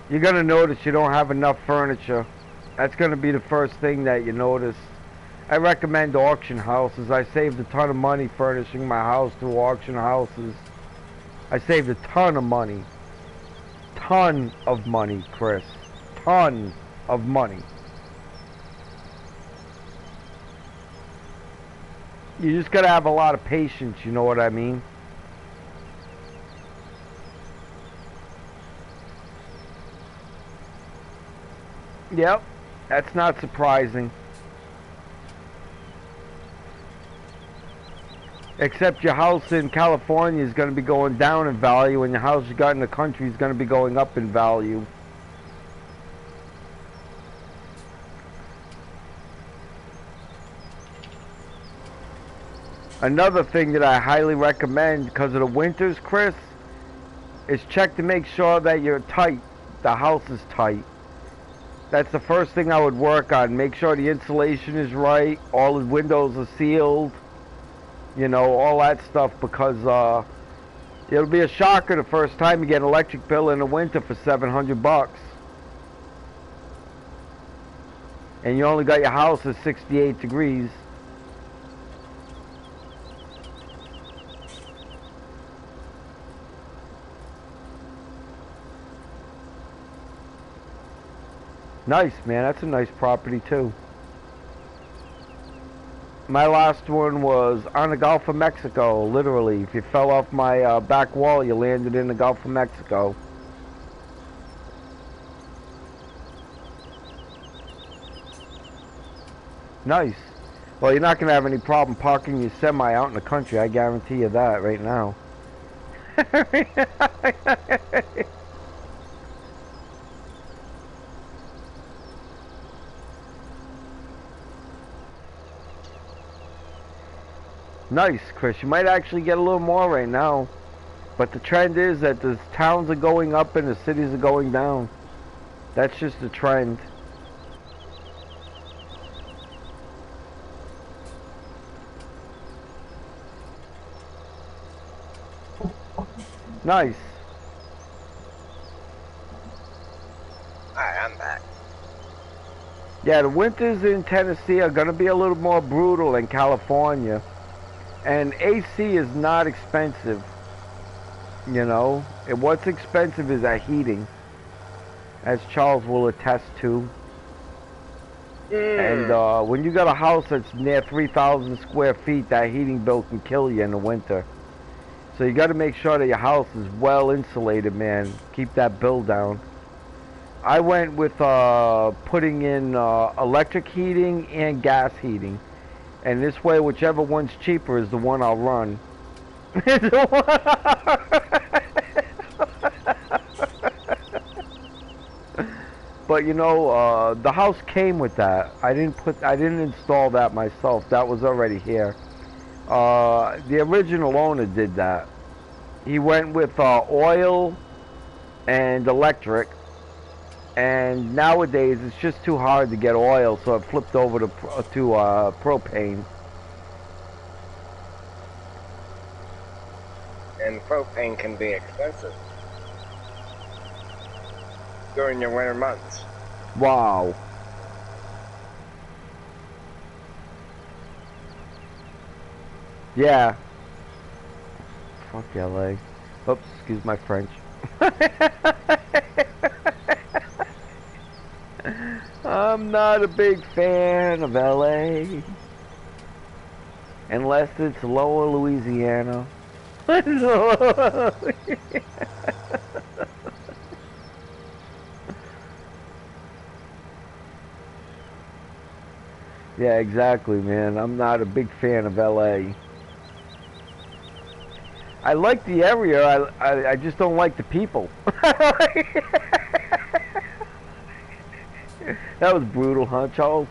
You're going to notice you don't have enough furniture. That's going to be the first thing that you notice. I recommend auction houses. I saved a ton of money furnishing my house through auction houses. I saved a ton of money. Ton of money, Chris. Ton of money. You just gotta have a lot of patience, you know what I mean? Yep, that's not surprising. Except your house in California is going to be going down in value, and your house you got in the country is going to be going up in value. Another thing that I highly recommend because of the winters, Chris, is check to make sure that you're tight. The house is tight. That's the first thing I would work on. Make sure the insulation is right, all the windows are sealed. You know, all that stuff, because it'll be a shocker the first time you get an electric bill in the winter for $700. And you only got your house at 68 degrees. Nice, man. That's a nice property, too. My last one was on the Gulf of Mexico, literally. If you fell off my back wall, you landed in the Gulf of Mexico. Nice. Well, you're not going to have any problem parking your semi out in the country. I guarantee you that right now. Nice, Chris. You might actually get a little more right now. But the trend is that the towns are going up and the cities are going down. That's just the trend. Nice. Alright, I'm back. Yeah, the winters in Tennessee are going to be a little more brutal than California. And AC is not expensive, you know. And what's expensive is that heating, as Charles will attest to. And when you got a house that's near 3,000 square feet, that heating bill can kill you in the winter. So you got to make sure that your house is well insulated, man. Keep that bill down. I went with putting in electric heating and gas heating. And this way, whichever one's cheaper is the one I'll run. But you know, the house came with that. I didn't install that myself. That was already here. The original owner did that. He went with oil and electric. And nowadays, it's just too hard to get oil, so it flipped over to propane. And propane can be expensive during your winter months. Wow. Yeah. Fuck LA. Oops, excuse my French. I'm not a big fan of LA. Unless it's Lower Louisiana. Yeah, exactly, man. I'm not a big fan of LA. I like the area, I just don't like the people. That was brutal, huh, Charles?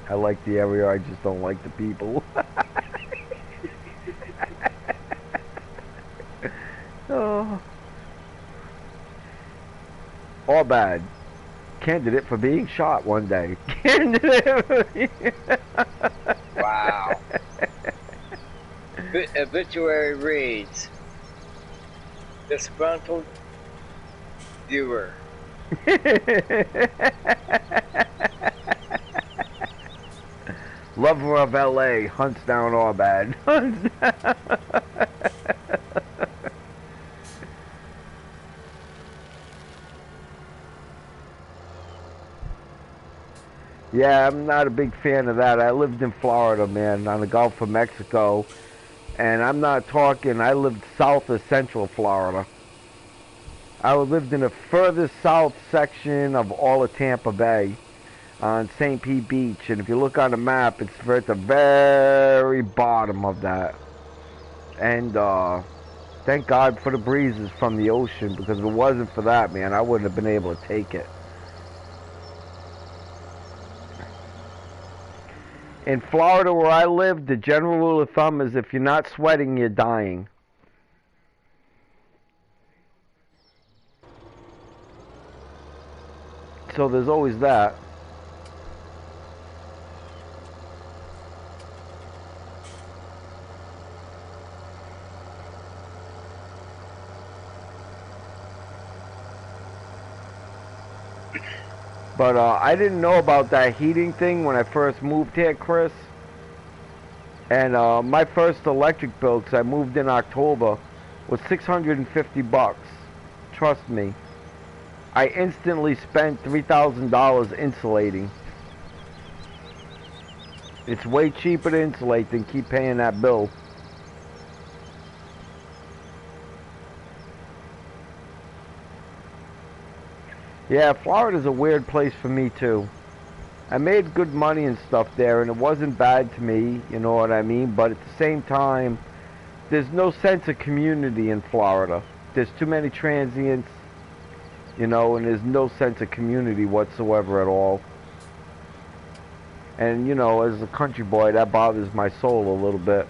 I like the area, I just don't like the people. All bad. Candidate for being shot one day. Candidate. Wow. Obituary reads, disgruntled viewer. Lover of LA hunts down all bad. Yeah, I'm not a big fan of that. I lived in Florida, man, on the Gulf of Mexico. And I'm not talking, I lived south of central Florida. I lived in the furthest south section of all of Tampa Bay on St. Pete Beach. And if you look on the map, it's at the very bottom of that. And thank God for the breezes from the ocean, because if it wasn't for that, man, I wouldn't have been able to take it. In Florida, where I live, the general rule of thumb is if you're not sweating, you're dying. So there's always that. But I didn't know about that heating thing when I first moved here, Chris. And my first electric bill, because I moved in October, was $650. Trust me. I instantly spent $3,000 insulating. It's way cheaper to insulate than keep paying that bill. Yeah, Florida's a weird place for me too. I made good money and stuff there, and it wasn't bad to me, you know what I mean? But at the same time, there's no sense of community in Florida. There's too many transients, you know, and there's no sense of community whatsoever at all. And, you know, as a country boy, that bothers my soul a little bit.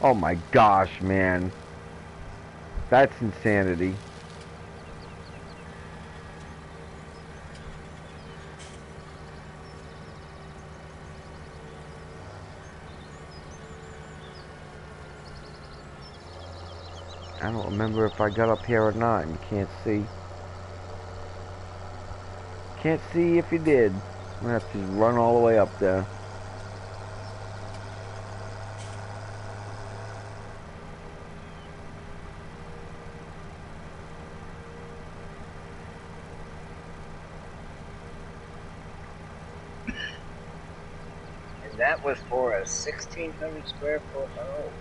Oh my gosh, man. That's insanity. I don't remember if I got up here or not. You can't see. Can't see if you did. I'm gonna have to run all the way up there. That was for a 1,600 square foot home.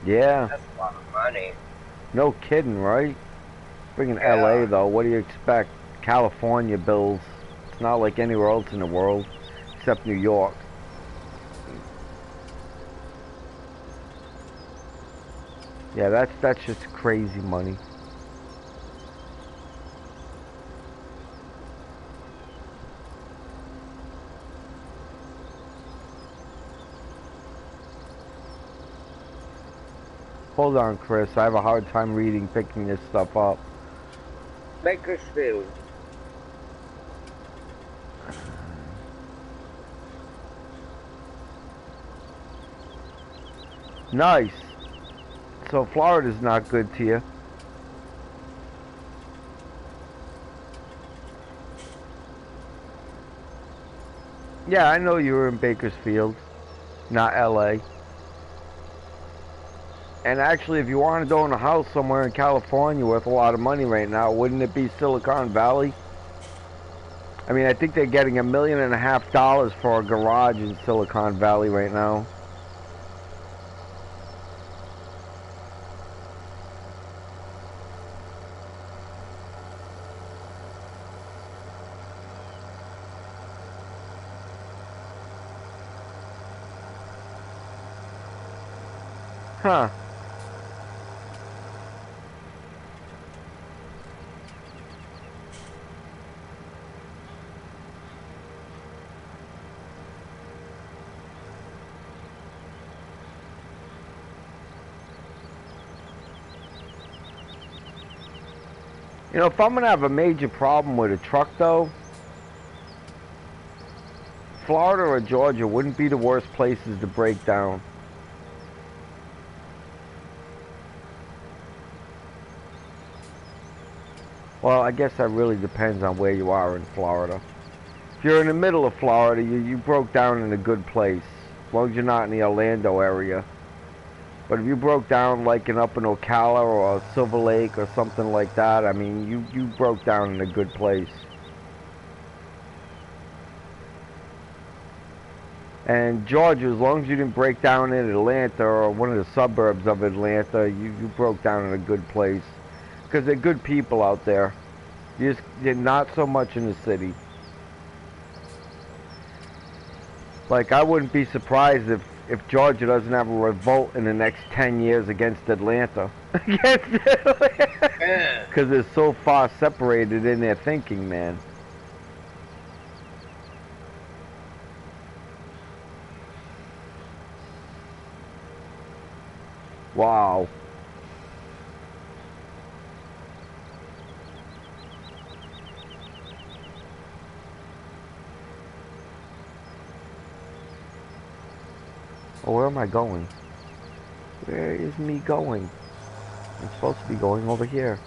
Yeah. That's a lot of money. No kidding, right? Freaking Yeah. LA though, what do you expect? California bills. It's not like anywhere else in the world, except New York. Yeah, that's just crazy money. Hold on, Chris. I have a hard time picking this stuff up. Bakersfield. Nice. So Florida's not good to you. Yeah, I know you were in Bakersfield, not LA. And actually, if you wanted to own a house somewhere in California worth a lot of money right now, wouldn't it be Silicon Valley? I mean, I think they're getting $1.5 million for a garage in Silicon Valley right now. Huh. You know, if I'm gonna have a major problem with a truck, though, Florida or Georgia wouldn't be the worst places to break down. Well, I guess that really depends on where you are in Florida. If you're in the middle of Florida, you broke down in a good place, as long as you're not in the Orlando area. But if you broke down like up in Ocala or Silver Lake or something like that, I mean, you broke down in a good place. And Georgia, as long as you didn't break down in Atlanta or one of the suburbs of Atlanta, you broke down in a good place. Because they're good people out there. You're not so much in the city. Like, I wouldn't be surprised if Georgia doesn't have a revolt in the next 10 years against Atlanta. Because they're so far separated in their thinking, man. Wow. Oh, where am I going? Where is me going? I'm supposed to be going over here.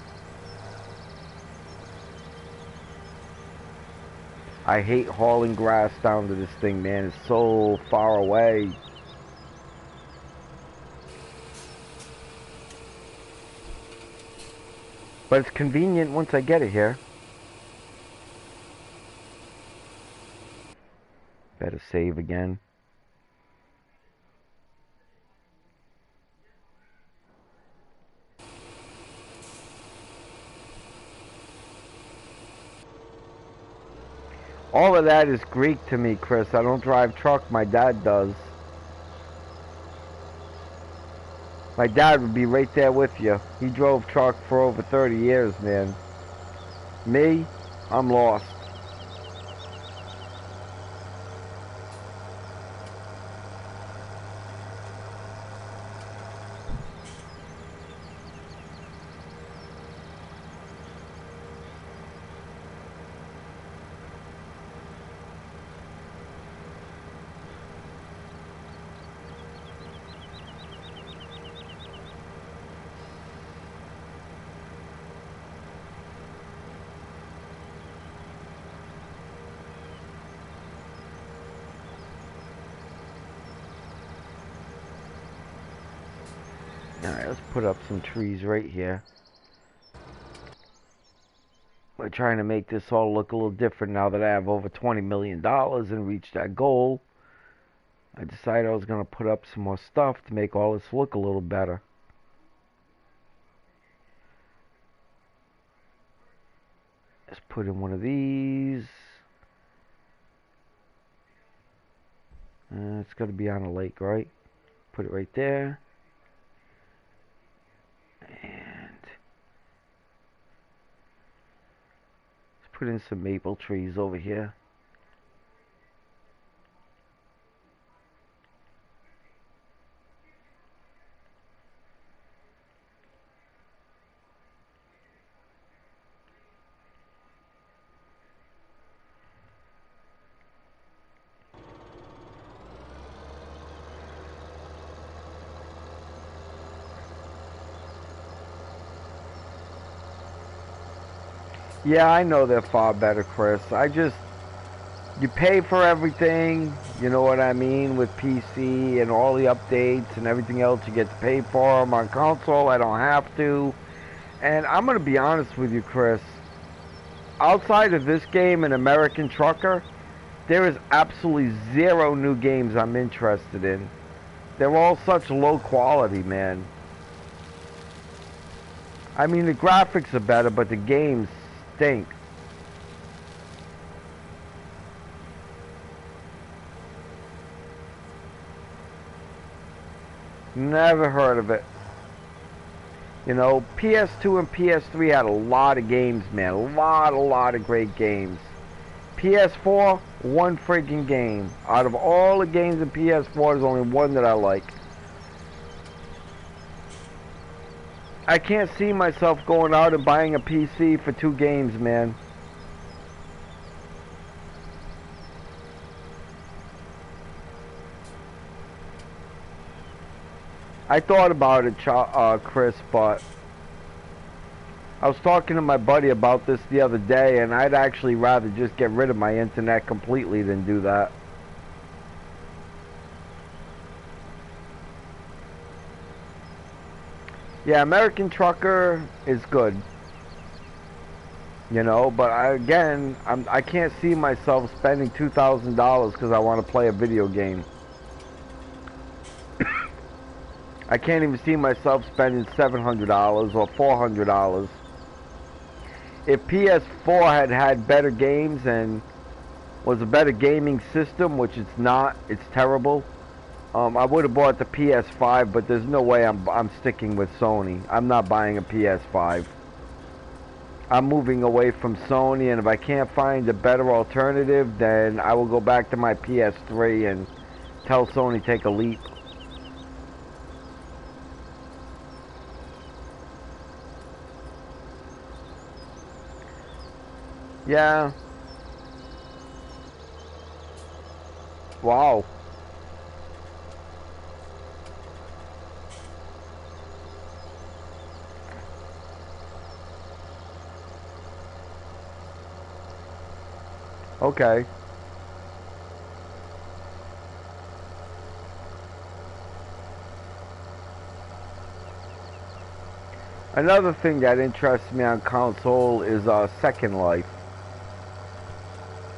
I hate hauling grass down to this thing, man. It's so far away. But it's convenient once I get it here. Better save again. All of that is Greek to me, Chris. I don't drive truck. My dad does. My dad would be right there with you. He drove truck for over 30 years, man. Me, I'm lost. Alright, let's put up some trees right here. We're trying to make this all look a little different now that I have over $20 million and reached that goal. I decided I was going to put up some more stuff to make all this look a little better. Let's put in one of these. It's going to be on a lake, right? Put it right there. And let's put in some maple trees over here. Yeah, I know they're far better, Chris. You pay for everything, you know what I mean, with PC and all the updates and everything else. You get to pay for them. On console, I don't have to. And I'm going to be honest with you, Chris. Outside of this game and American Trucker, there is absolutely zero new games I'm interested in. They're all such low quality, man. I mean, the graphics are better, but the games stink. Never heard of it. You know, PS2 and PS3 had a lot of games, man. A lot of great games. PS4, one freaking game. Out of all the games in PS4, there's only one that I like. I can't see myself going out and buying a PC for 2 games, man. I thought about it, Chris, but I was talking to my buddy about this the other day, and I'd actually rather just get rid of my internet completely than do that. Yeah, American Trucker is good, you know, but I can't see myself spending $2,000 because I want to play a video game. I can't even see myself spending $700 or $400. If PS4 had better games and was a better gaming system, which it's not, it's terrible. I would have bought the PS5, but there's no way I'm sticking with Sony. I'm not buying a PS5. I'm moving away from Sony, and if I can't find a better alternative, then I will go back to my PS3 and tell Sony take a leap. Yeah. Wow. Okay. Another thing that interests me on console is Second Life.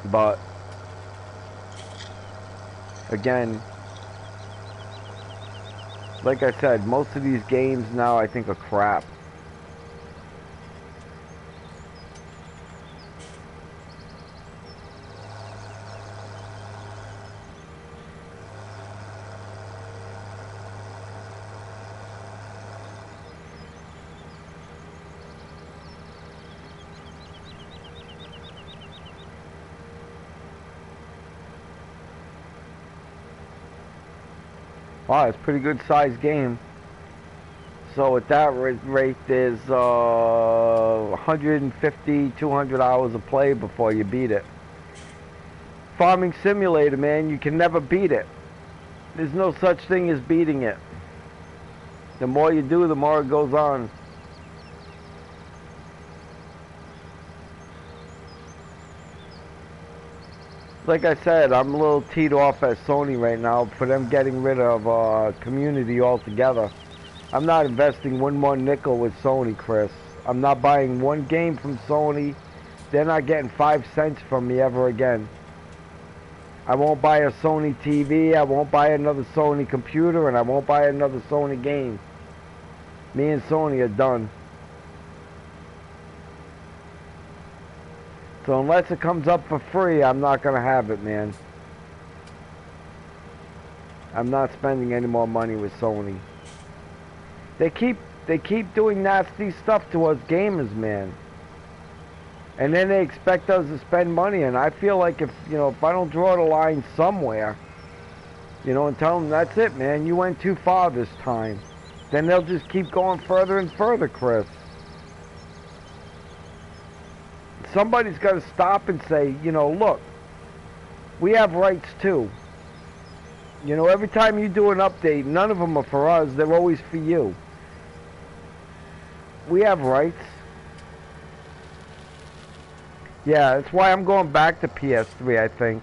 But again, like I said, most of these games now I think are crap. Wow, it's a pretty good sized game. So at that rate, there's 150, 200 hours of play before you beat it. Farming Simulator, man, you can never beat it. There's no such thing as beating it. The more you do, the more it goes on. Like I said, I'm a little teed off at Sony right now for them getting rid of Community altogether. I'm not investing one more nickel with Sony, Chris. I'm not buying one game from Sony. They're not getting 5 cents from me ever again. I won't buy a Sony TV, I won't buy another Sony computer, and I won't buy another Sony game. Me and Sony are done. So unless it comes up for free, I'm not going to have it, man. I'm not spending any more money with Sony. They keep doing nasty stuff to us gamers, man. And then they expect us to spend money, and I feel like if I don't draw the line somewhere, and tell them that's it, man, you went too far this time, then they'll just keep going further and further, Chris. Somebody's got to stop and say, look, we have rights too. Every time you do an update, none of them are for us, they're always for you. We have rights. Yeah, that's why I'm going back to PS3, I think.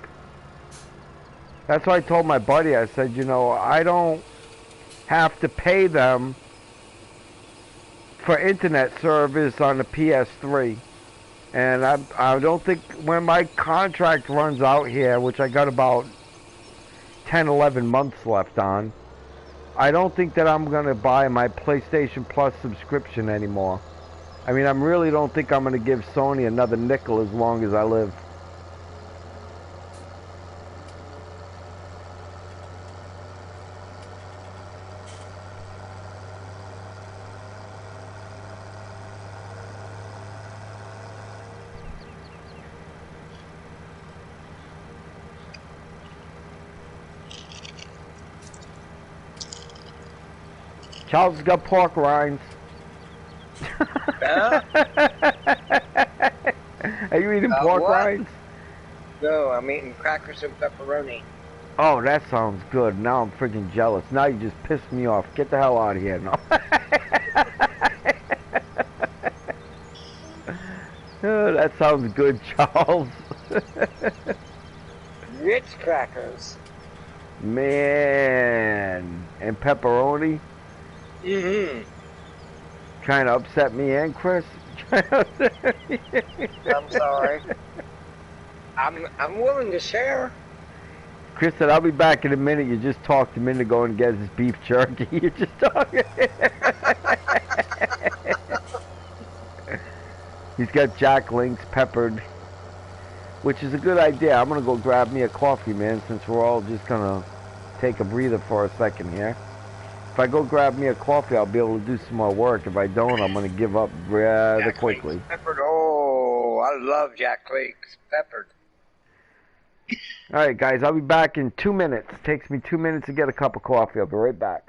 That's why I told my buddy, I said, I don't have to pay them for internet service on the PS3. And I don't think when my contract runs out here, which I got about 10, 11 months left on, I don't think that I'm going to buy my PlayStation Plus subscription anymore. I mean, I really don't think I'm going to give Sony another nickel as long as I live. Charles has got pork rinds. Huh? Are you eating pork What? rinds? No, I'm eating crackers and pepperoni. Oh, that sounds good. Now I'm freaking jealous. Now you just pissed me off. Get the hell out of here. No. Oh, that sounds good, Charles. Ritz crackers. Man. And pepperoni? Mm-hmm. Trying to upset me and Chris? I'm sorry. I'm willing to share. Chris said, I'll be back in a minute. You just talked a minute ago and get his beef jerky. You just talking. He's got Jack Links peppered, which is a good idea. I'm going to go grab me a coffee, man, since we're all just going to take a breather for a second here. If I go grab me a coffee, I'll be able to do some more work. If I don't, I'm going to give up rather Jack quickly. Links peppered. Oh, I love Jack Links peppered. All right, guys, I'll be back in 2 minutes. It takes me 2 minutes to get a cup of coffee. I'll be right back.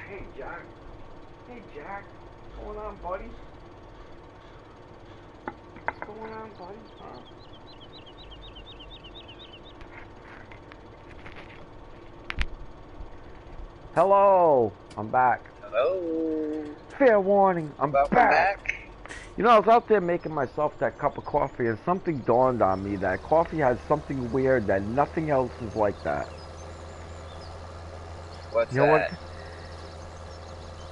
Hey, Jack. Hey, Jack. What's going on, buddy? What's going on, buddy? Huh? Hello. I'm back. Hello. Fair warning. I'm Welcome back. You know, I was out there making myself that cup of coffee, and something dawned on me that coffee has something weird that nothing else is like that. What's You know that? what?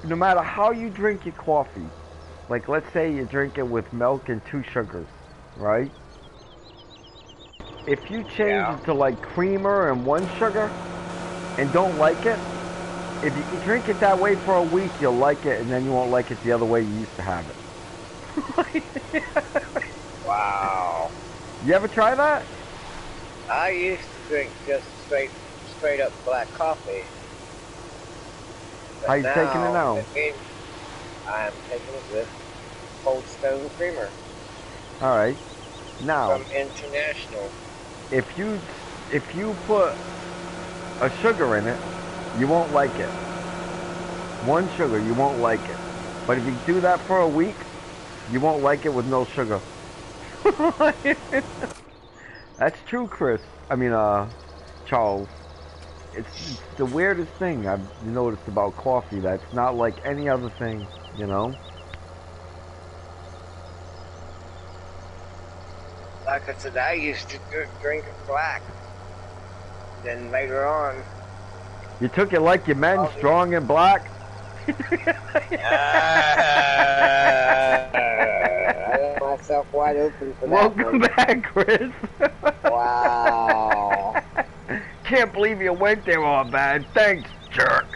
No matter how you drink your coffee, like let's say you drink it with milk and 2 sugars, right? If you change it to like creamer and 1 sugar and don't like it, if you drink it that way for a week, you'll like it, and then you won't like it the other way you used to have it. Wow. You ever try that? I used to drink just straight up black coffee. But How you taking it now? I am taking it with Cold Stone Creamer All right. Now, from International. if you put a sugar in it, you won't like it. One sugar, you won't like it. But if you do that for a week, you won't like it with no sugar. That's true, Chris. I mean, Charles. It's the weirdest thing I've noticed about coffee. That's not like any other thing, you know? Like I said, I used to drink it black. Then later on, You took it like your men, strong and black. I left myself wide open for that. Welcome back, Chris. Wow. Can't believe you went there all bad. Thanks, jerk.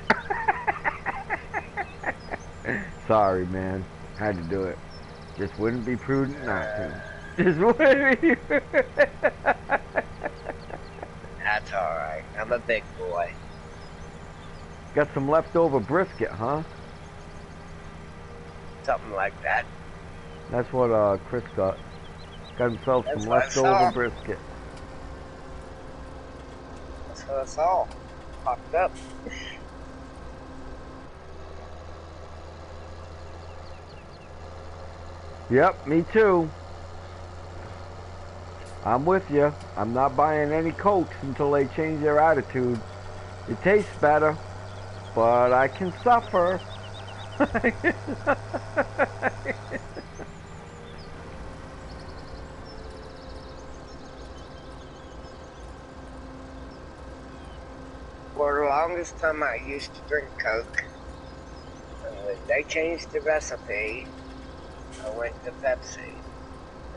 Sorry, man. Had to do it. Just wouldn't be prudent not to. Just wouldn't be. That's alright. I'm a big boy. Got some leftover brisket, huh? Something like that. That's what Chris got. Got himself That's some what I leftover saw. brisket. That's what I saw. Popped up. Yep, me too. I'm with you. I'm not buying any Cokes until they change their attitude. It tastes better, but I can suffer. For the longest time, I used to drink Coke. And when they changed the recipe, I went to Pepsi.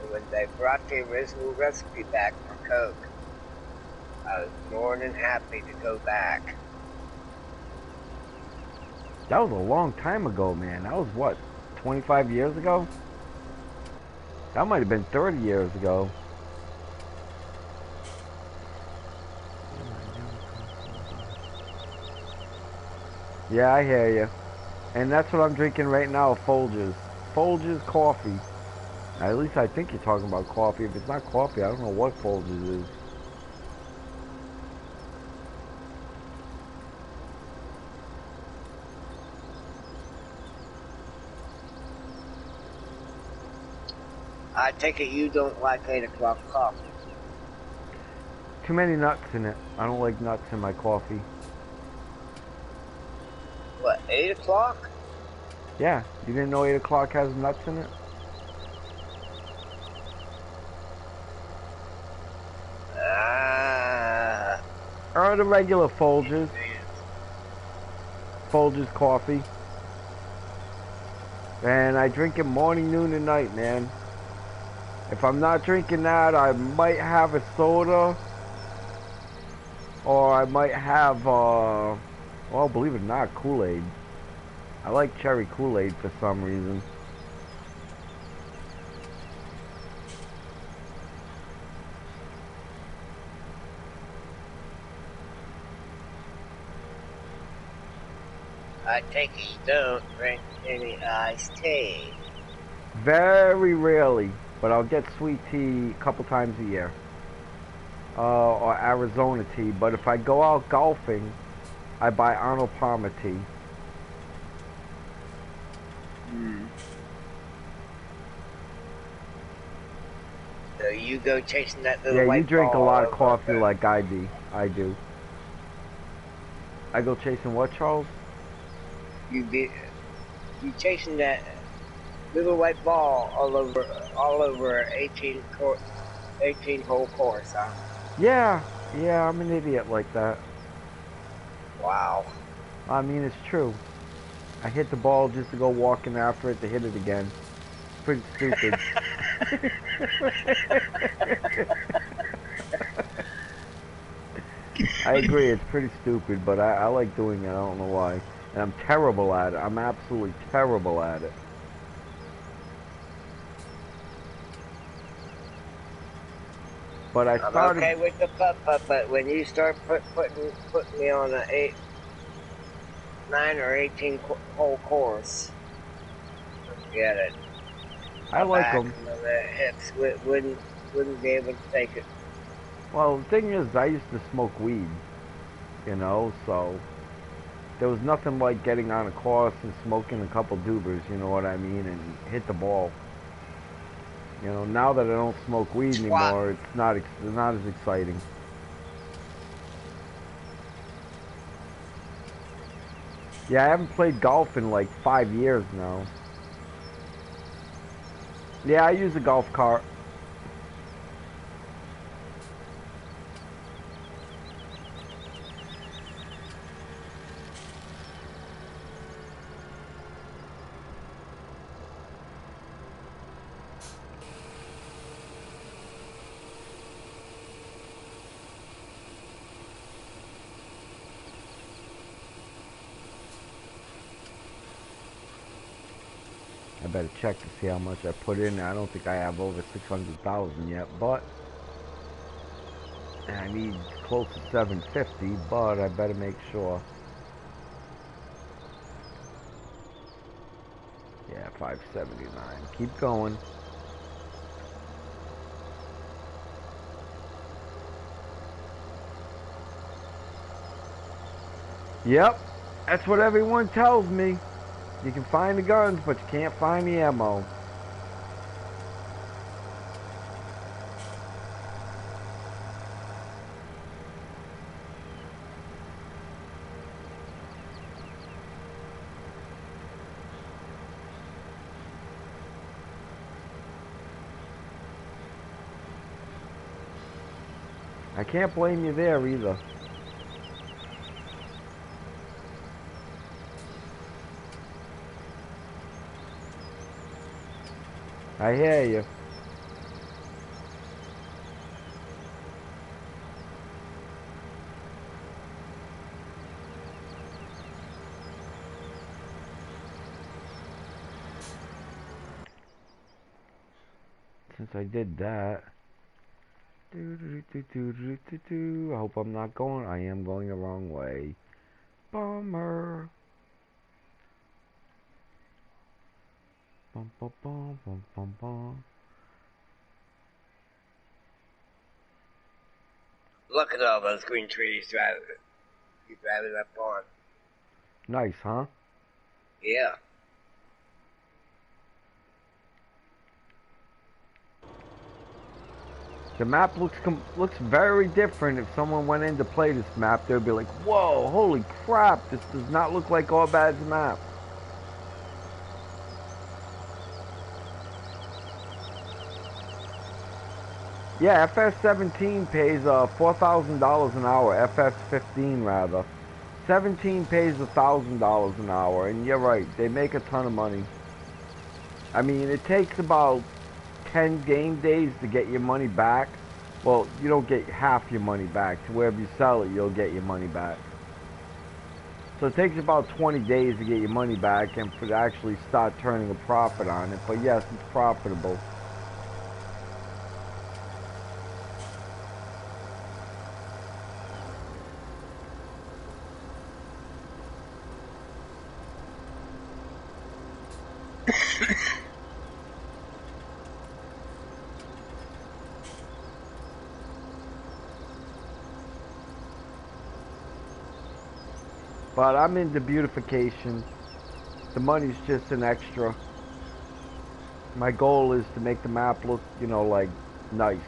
And when they brought the original recipe back for Coke, I was more than happy to go back. That was a long time ago, man. That was what, 25 years ago? That might have been 30 years ago. Yeah, I hear you. And that's what I'm drinking right now, Folgers. Folgers coffee. At least I think you're talking about coffee. If it's not coffee, I don't know what Folgers is. I take it you don't like 8 o'clock coffee. Too many nuts in it. I don't like nuts in my coffee. What, 8 o'clock? Yeah, you didn't know 8 o'clock has nuts in it? Or the regular Folgers. Folgers coffee. And I drink it morning, noon, and night, man. If I'm not drinking that, I might have a soda. Or I might have, well, believe it or not, Kool-Aid. I like cherry Kool-Aid for some reason. I take it you don't drink any iced tea. Very rarely, but I'll get sweet tea a couple times a year. Or Arizona tea, but if I go out golfing, I buy Arnold Palmer tea. So you go chasing that little white Yeah, you drink a ball lot of over coffee there. like I do. I go chasing what, Charles? You chasing that little white ball all over 18 hole course, huh? Yeah, I'm an idiot like that. Wow. I mean, it's true. I hit the ball just to go walking after it to hit it again. Pretty stupid. I agree, it's pretty stupid, but I like doing it. I don't know why. And I'm terrible at it. I'm absolutely terrible at it. But I started... I'm okay with the putt-putt, but when you start putting me on a 9 or 18 hole course, forget it. I my like back them. and my hips wouldn't be able to take it. Well, the thing is, I used to smoke weed, you know, so there was nothing like getting on a course and smoking a couple doobers, you know what I mean, and hit the ball. You know, now that I don't smoke weed Twat. anymore, it's not as exciting. Yeah, I haven't played golf in like 5 years now. Yeah, I use a golf cart. I better check to see how much I put in. I don't think I have over 600,000 yet, but I need close to 750, but I better make sure. Yeah, 579. Keep going. Yep, that's what everyone tells me. You can find the guns, but you can't find the ammo. I can't blame you there either. I hear you. Since I did that. I hope I'm not going. I am going the wrong way. Bummer. Bum, bum, bum, bum, bum, bum. Look at all those green trees you driving up on. Nice, huh? Yeah. The map looks very different. If someone went in to play this map, they'd be like, "Whoa, holy crap! This does not look like Orbad's map." Yeah, FS17 pays $4,000 an hour. FS15 rather. 17 pays $1,000 an hour, and you're right. They make a ton of money. I mean, it takes about 10 game days to get your money back. Well, you don't get half your money back. To wherever you sell it, you'll get your money back. So it takes about 20 days to get your money back and for to actually start turning a profit on it. But yes, it's profitable. But I'm into beautification. The money's just an extra. My goal is to make the map look, you know, like, nice.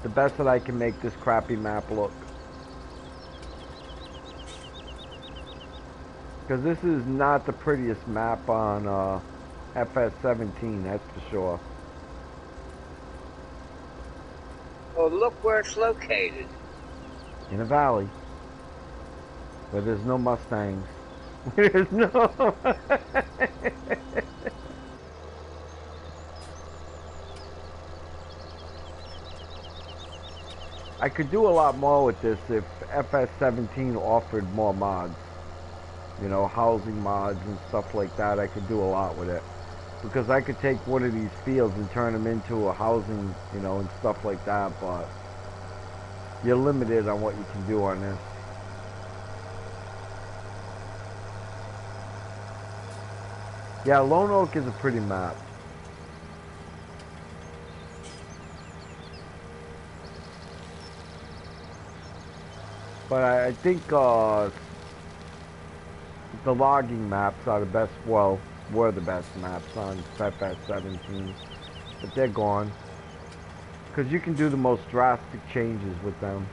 The best that I can make this crappy map look. Because this is not the prettiest map on FS17, that's for sure. Well, look where it's located. In a valley. Where there's no Mustangs. There's no... I could do a lot more with this if FS17 offered more mods. You know, housing mods and stuff like that. I could do a lot with it. Because I could take one of these fields and turn them into a housing, you know, and stuff like that, but you're limited on what you can do on this. Yeah, Lone Oak is a pretty map. But I think the logging maps are the best, well, were the best maps on FFS 17. But they're gone. Because you can do the most drastic changes with them.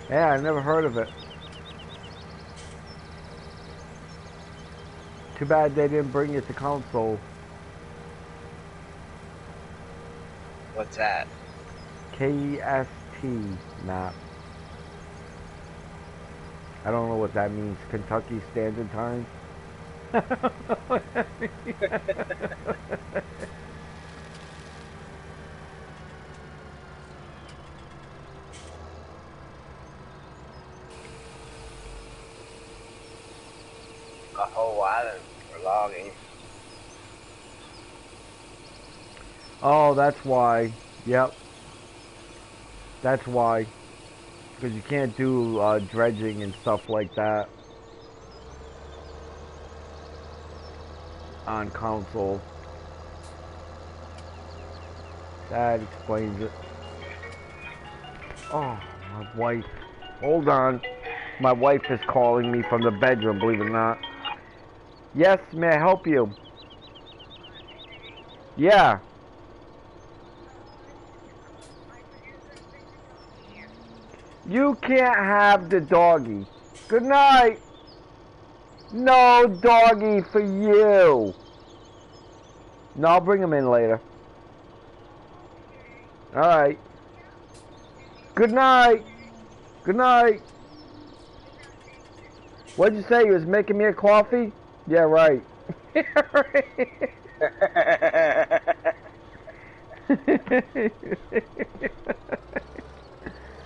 Yeah, I never heard of it. Too bad they didn't bring it to console. What's that? KST map. I don't know what that means. Kentucky Standard Time? I don't know what that means. A whole island for logging. Oh, that's why. Yep. That's why. Because you can't do dredging and stuff like that on console. That explains it. Oh, my wife. Hold on. My wife is calling me from the bedroom, believe it or not. Yes, may I help you? Yeah. You can't have the doggy. Good night. No doggy for you. No, I'll bring him in later. Alright. Good night. Good night. What'd you say? You was making me a coffee? Yeah, right.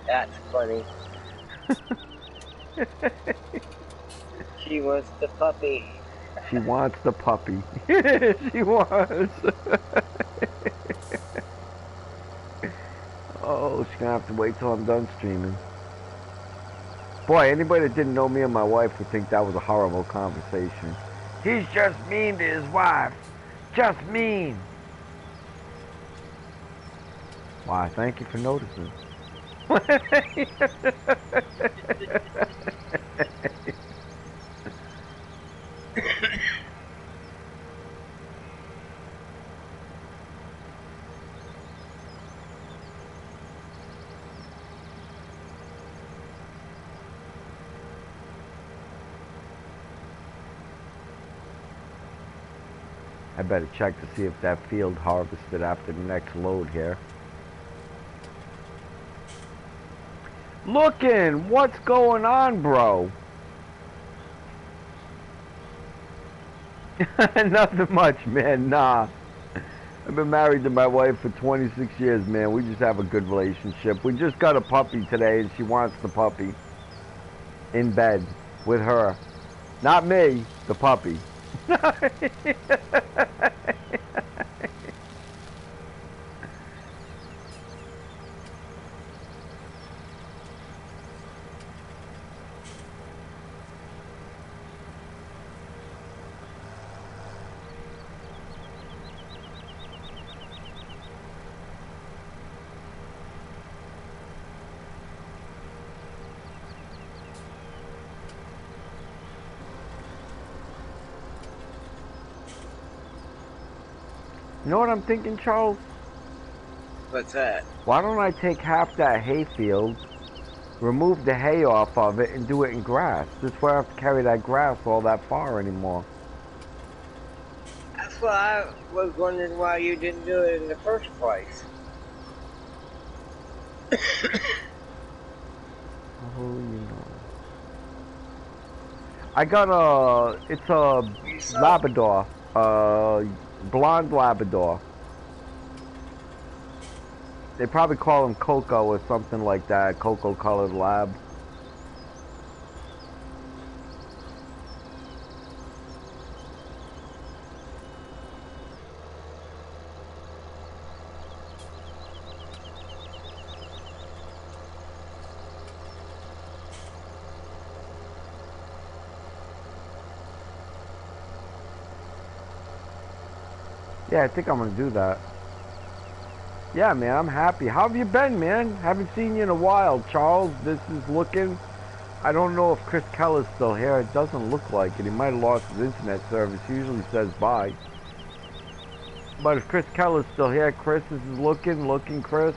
That's funny. She wants the puppy. She wants the puppy. She wants. Oh, she's gonna have to wait till I'm done streaming. Boy, anybody that didn't know me and my wife would think that was a horrible conversation. He's just mean to his wife. Just mean. Why, thank you for noticing. I better check to see if that field harvested after the next load here. Looking, what's going on, bro? Nothing much, man. Nah. I've been married to my wife for 26 years, man. We just have a good relationship. We just got a puppy today, and she wants the puppy in bed with her. Not me, the puppy. You know what I'm thinking, Charles? What's that? Why don't I take half that hayfield, remove the hay off of it, and do it in grass? This way I don't have to carry that grass all that far anymore. That's why I was wondering why you didn't do it in the first place. Oh, you know. I got a, it's a Labrador, blonde Labrador. They probably call him Coco or something like that. Coco Colored Lab. Yeah, I think I'm gonna do that. Yeah, man, I'm happy. How have you been, man? Haven't seen you in a while, Charles. This is looking... I don't know if Chris Keller's still here. It doesn't look like it. He might have lost his internet service. He usually says bye. But if Chris Keller's still here, Chris, this is looking, Chris.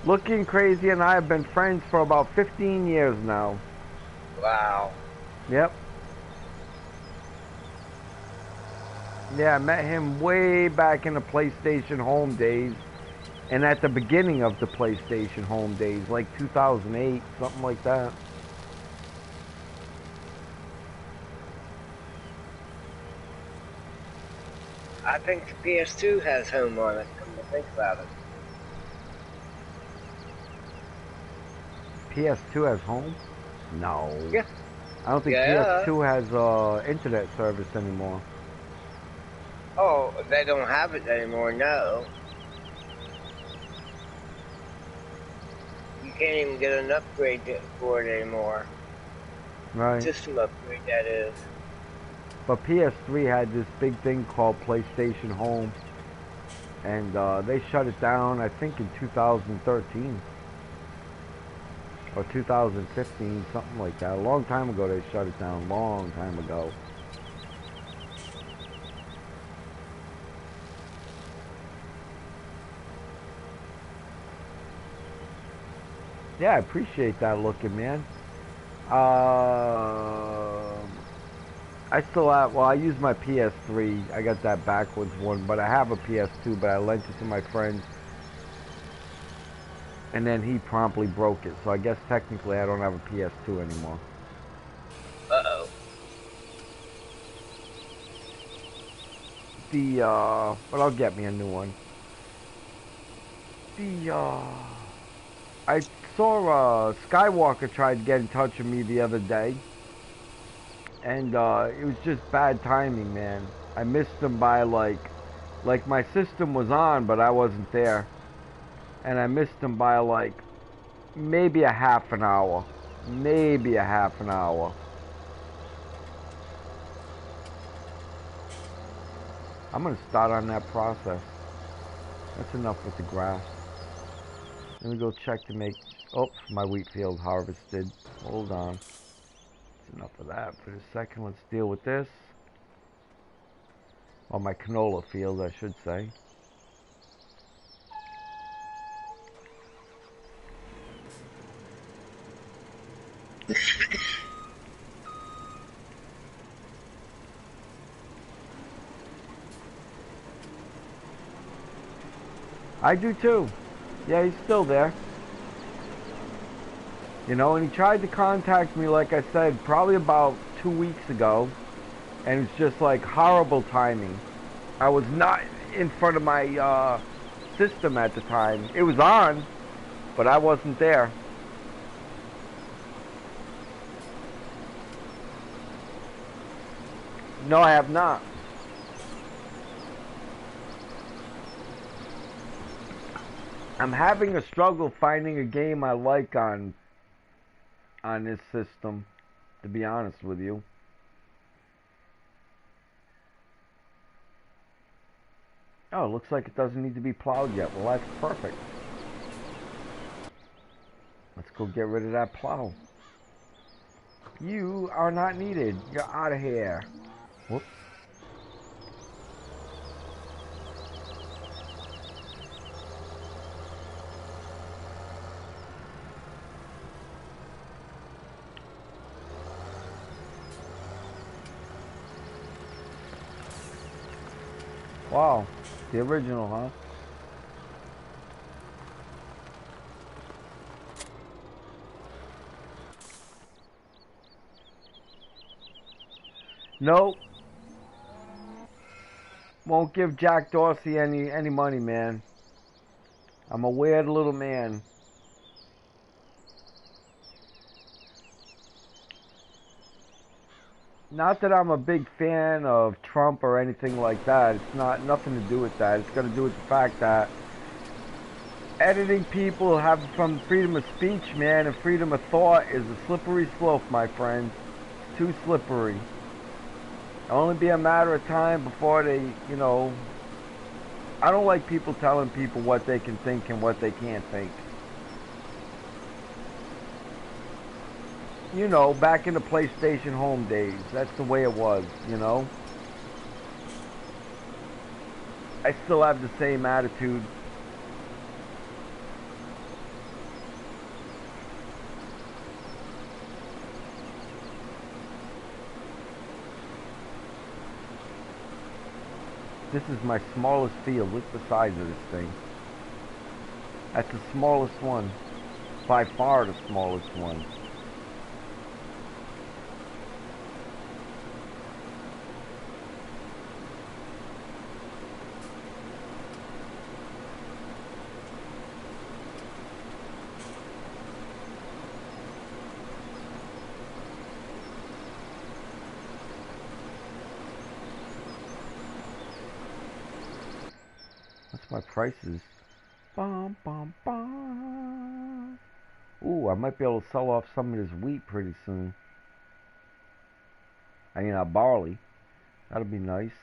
Looking Crazy and I have been friends for about 15 years now. Wow. Yep. Yeah, I met him way back in the PlayStation Home days. And at the beginning of the PlayStation Home days, like 2008, something like that. I think the PS2 has home on it, come to think about it. PS2 has home? No. Yeah. I don't think Yeah. PS2 has internet service anymore. Oh, they don't have it anymore, no. You can't even get an upgrade for it anymore. Right. System upgrade, that is. But PS3 had this big thing called PlayStation Home. And they shut it down, I think, in 2013. Or 2015, something like that. A long time ago they shut it down. Long time ago. Yeah, I appreciate that looking, man. I still have, well, I use my PS3. I got that backwards one, but I have a PS2, but I lent it to my friend. And then he promptly broke it, so I guess technically I don't have a PS2 anymore. Uh-oh. But I'll get me a new one. I saw, Skywalker tried to get in touch with me the other day. And, it was just bad timing, man. I missed him by, like my system was on, but I wasn't there. And I missed him by, like, maybe a half an hour. Maybe a half an hour. I'm gonna start on that process. That's enough with the grass. Let me go check to make... Oops, my wheat field harvested. Hold on. That's enough of that for a second. Let's deal with this. Or my canola field, I should say. I do too. Yeah, he's still there. You know, and he tried to contact me, like I said, probably about 2 weeks ago. And it's just like horrible timing. I was not in front of my system at the time. It was on, but I wasn't there. No, I have not. I'm having a struggle finding a game I like on this system, to be honest with you. Oh, it looks like it doesn't need to be plowed yet. Well, that's perfect. Let's go get rid of that plow. You are not needed. You're out of here. Whoops. Wow, the original, huh? Nope. Won't give Jack Dorsey any money, man. I'm a weird little man. Not that I'm a big fan of Trump or anything like that. It's not nothing to do with that. It's got to do with the fact that editing people have from freedom of speech, man, and freedom of thought is a slippery slope, my friend. It's too slippery. It'll only be a matter of time before they, you know. I don't like people telling people what they can think and what they can't think. You know, back in the PlayStation home days, that's the way it was, you know. I still have the same attitude. This is my smallest field. Look at the size of this thing. That's the smallest one. By far the smallest one. My prices. Bum, bum, bum. Ooh, I might be able to sell off some of this wheat pretty soon. I mean, barley. That'll be nice.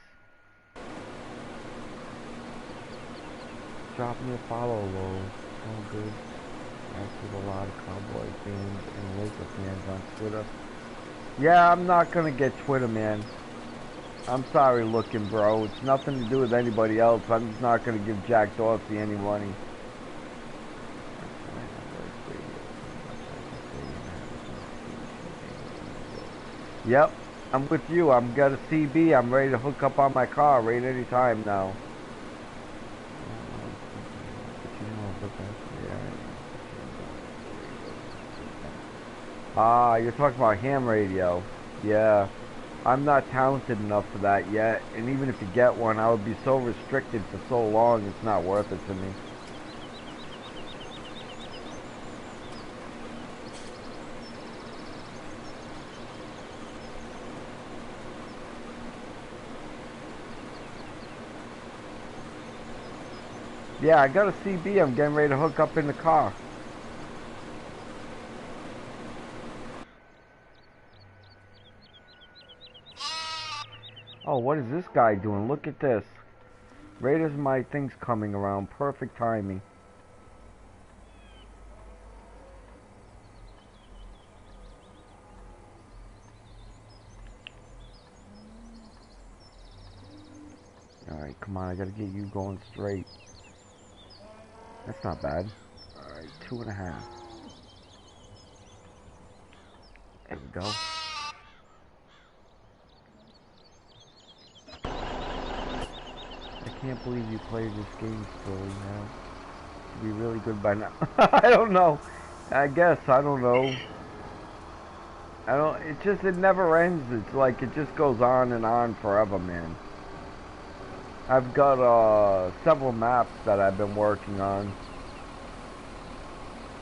Drop me a follow, low. Oh, good. That's with a lot of Cowboy fans and Laker fans on Twitter. Yeah, I'm not gonna get Twitter, man. I'm sorry looking, bro. It's nothing to do with anybody else. I'm just not going to give Jack Dorsey any money. Yep, I'm with you. I'm got a CB. I'm ready to hook up on my car right any time now. Ah, you're talking about ham radio. Yeah. I'm not talented enough for that yet, and even if you get one, I would be so restricted for so long, it's not worth it to me. Yeah, I got a CB. I'm getting ready to hook up in the car. Oh, what is this guy doing? Look at this. Right as my thing's coming around. Perfect timing. Alright, come on. I gotta get you going straight. That's not bad. Alright, 2.5. There we go. I can't believe you played this game still, you know. Be really good by now. I don't know. I guess, I don't know. It never ends. It's like, it just goes on and on forever, man. I've got, several maps that I've been working on.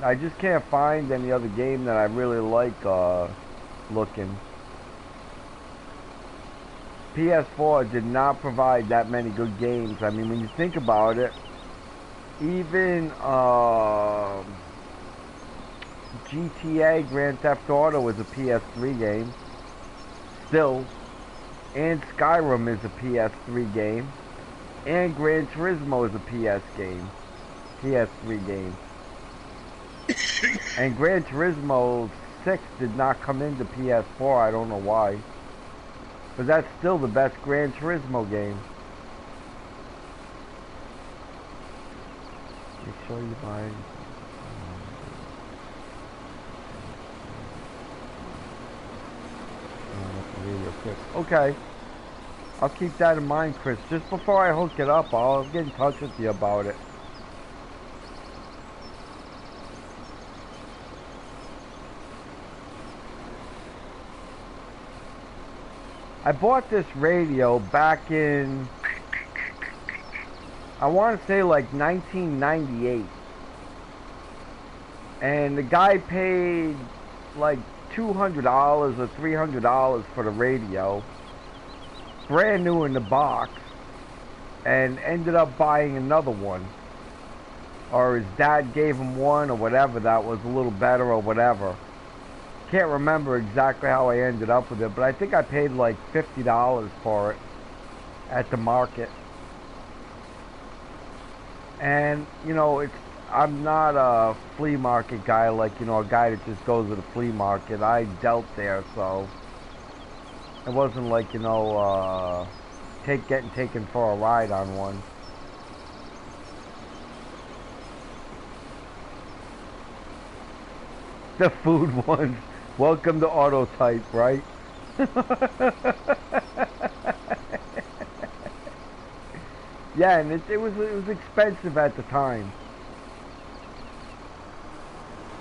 I just can't find any other game that I really like, looking. PS4 did not provide that many good games. I mean, when you think about it, even GTA Grand Theft Auto was a PS3 game. Still. And Skyrim is a PS3 game. And Gran Turismo is a PS3 game. And Gran Turismo 6 did not come into PS4. I don't know why. But that's still the best Gran Turismo game. Make sure you buy. Okay. I'll keep that in mind, Chris. Just before I hook it up, I'll get in touch with you about it. I bought this radio back in I want to say like 1998. And the guy paid like $200 or $300 for the radio, brand new in the box, and ended up buying another one. Or his dad gave him one or whatever that was a little better or whatever. Can't remember exactly how I ended up with it, but I think I paid like $50 for it at the market. And, you know, I'm not a flea market guy, like, you know, a guy that just goes to the flea market. I dealt there, so it wasn't like, you know, getting taken for a ride on one. The food ones. Welcome to Autotype, right? Yeah, and it was expensive at the time.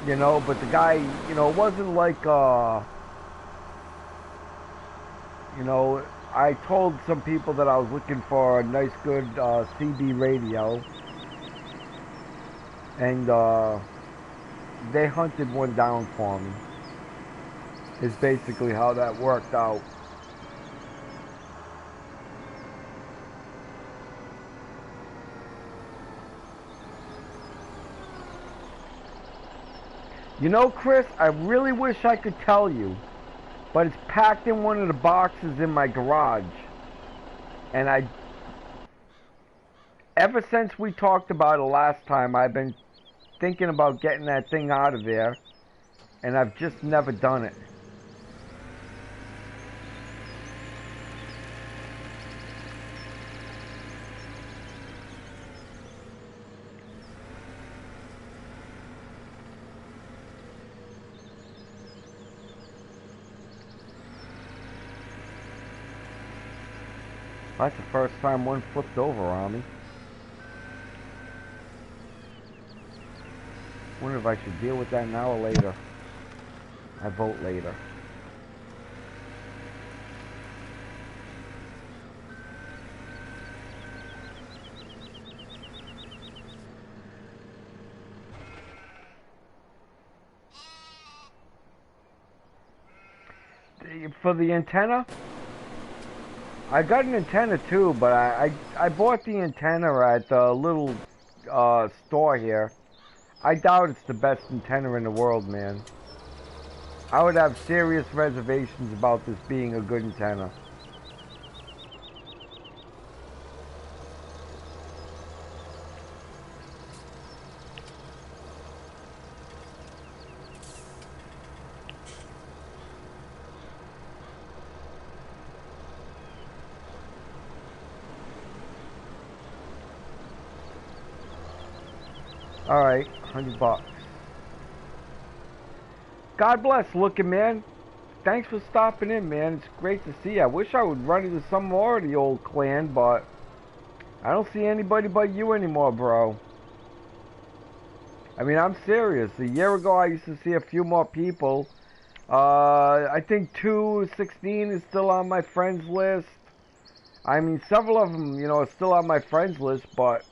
You know, but the guy, you know, it wasn't like, you know, I told some people that I was looking for a nice, good CB radio, and they hunted one down for me. Is basically how that worked out. You know, Chris, I really wish I could tell you, but it's packed in one of the boxes in my garage. And ever since we talked about it last time, I've been thinking about getting that thing out of there, and I've just never done it. That's the first time one flipped over on me. Wonder if I should deal with that now or later. I vote later. For the antenna? I got an antenna too, but I bought the antenna at the little store here. I doubt it's the best antenna in the world, man. I would have serious reservations about this being a good antenna. Alright, $100. God bless, looking man. Thanks for stopping in, man. It's great to see you. I wish I would run into some more of the old clan, but I don't see anybody but you anymore, bro. I mean, I'm serious. A year ago, I used to see a few more people. I think 216 is still on my friends list. I mean, several of them, you know, are still on my friends list, but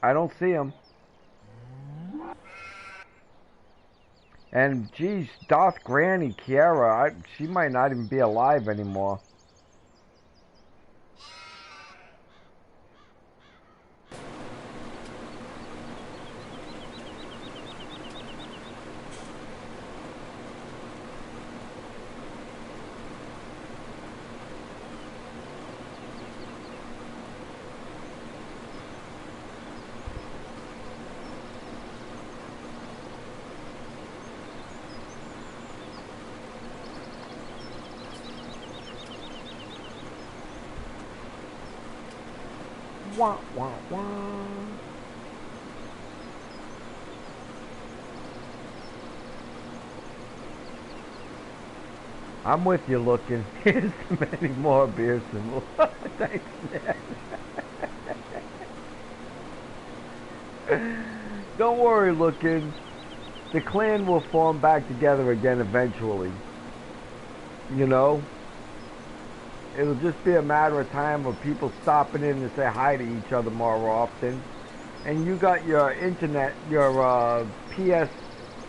I don't see them. And geez, Darth Granny Kiara, she might not even be alive anymore. Wah, wah, wah. I'm with you, looking. Here's many more beer symbols. Thanks, man. Don't worry, looking. The clan will form back together again eventually. You know? It'll just be a matter of time of people stopping in to say hi to each other more often. And you got your internet, your PS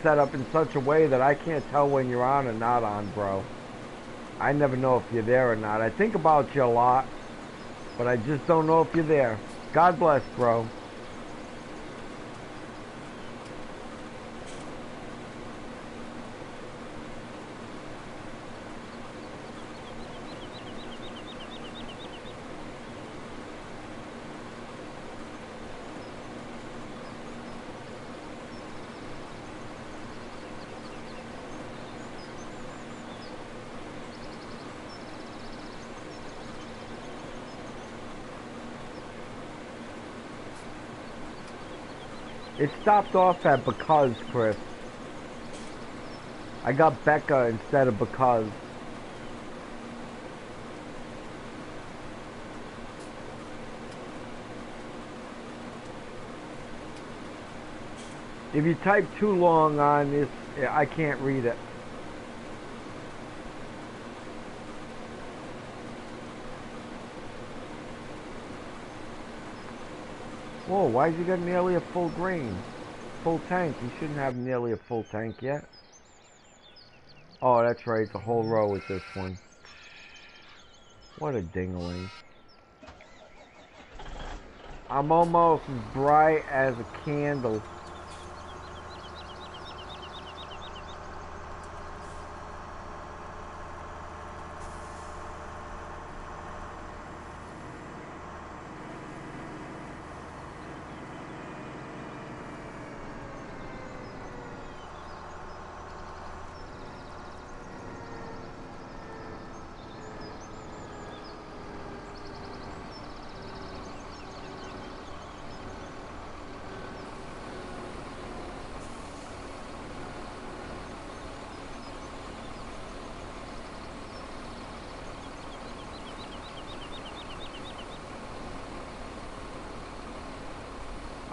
set up in such a way that I can't tell when you're on or not on, bro. I never know if you're there or not. I think about you a lot, but I just don't know if you're there. God bless, bro. It stopped off at because, Chris. I got Becca instead of because. If you type too long on this, I can't read it. Whoa, why's he got nearly a full grain? Full tank. He shouldn't have nearly a full tank yet. Oh, that's right. The whole row with this one. What a dingling. I'm almost as bright as a candle.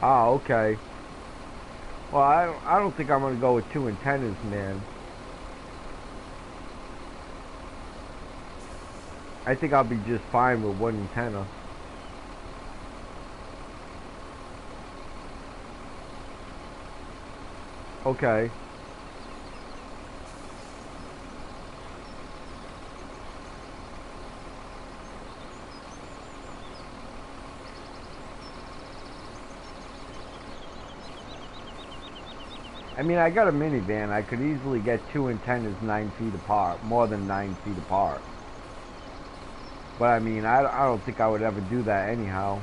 Ah, okay. Well, I don't think I'm going to go with 2 antennas, man. I think I'll be just fine with 1 antenna. Okay. I mean, I got a minivan. I could easily get 2 antennas 9 feet apart, more than 9 feet apart. But I mean, I don't think I would ever do that anyhow.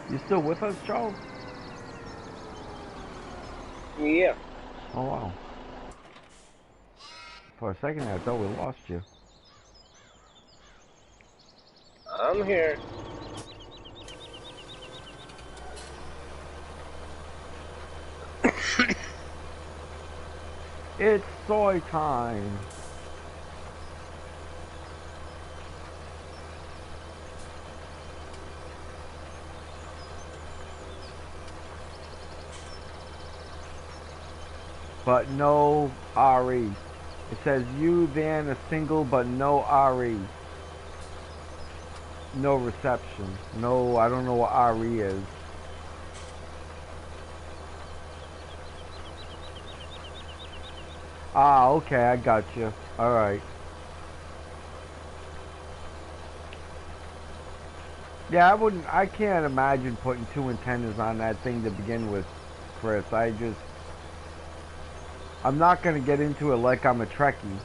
You still with us, Charles? Yeah. Oh, wow. For a second, I thought we lost you. I'm here. It's soy time. But no RE. It says you then a single but no RE. No reception. No, I don't know what RE is. Ah, okay, I got you. Alright. Yeah, I can't imagine putting 2 antennas on that thing to begin with, Chris. I'm not going to get into it like I'm a Trekkie.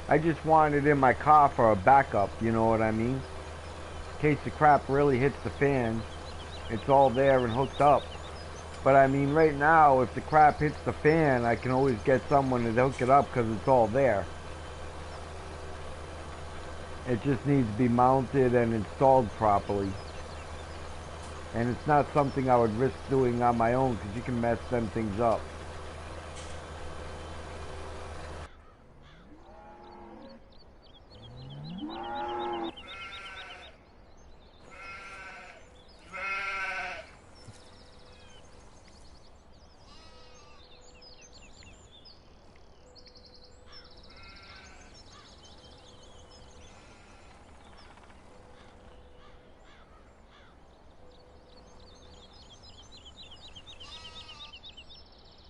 I just want it in my car for a backup, you know what I mean? In case the crap really hits the fan, it's all there and hooked up. But I mean, right now, if the crap hits the fan, I can always get someone to hook it up because it's all there. It just needs to be mounted and installed properly. And it's not something I would risk doing on my own because you can mess them things up.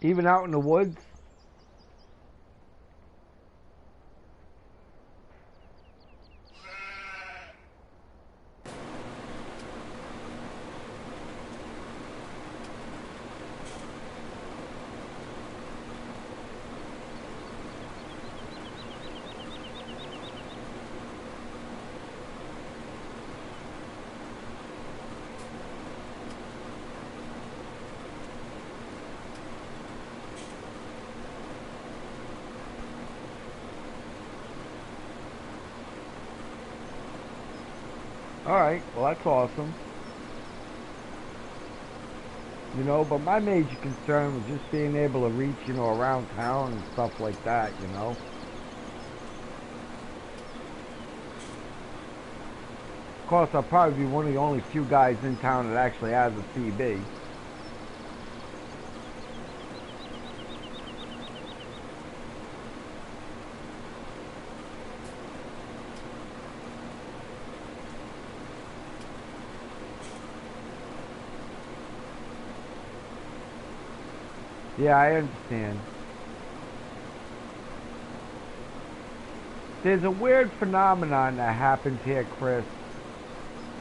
Even out in the woods? Alright, well that's awesome. You know, but my major concern was just being able to reach, you know, around town and stuff like that, you know. Of course, I'll probably be one of the only few guys in town that actually has a CB. Yeah, I understand. There's a weird phenomenon that happens here, Chris,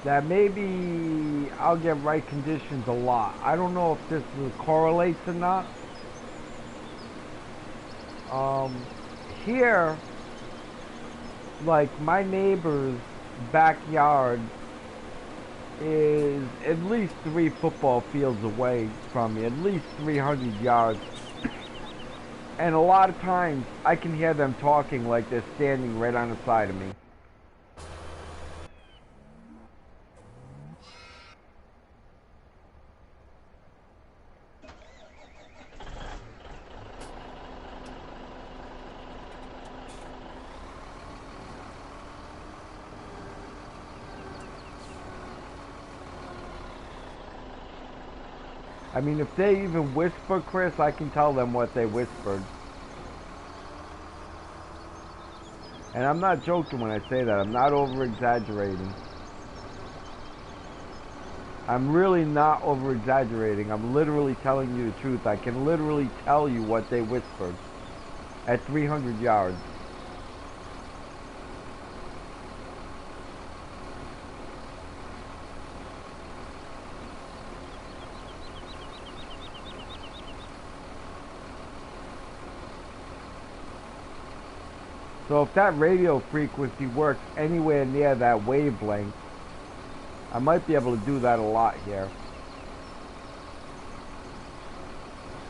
that maybe I'll get right conditions a lot. I don't know if this correlates or not. Here, like my neighbor's backyard is at least 3 football fields away from me, at least 300 yards. And a lot of times I can hear them talking like they're standing right on the side of me. I mean, if they even whisper, Chris, I can tell them what they whispered. And I'm not joking when I say that. I'm not over-exaggerating. I'm really not over-exaggerating. I'm literally telling you the truth. I can literally tell you what they whispered at 300 yards. So if that radio frequency works anywhere near that wavelength, I might be able to do that a lot here.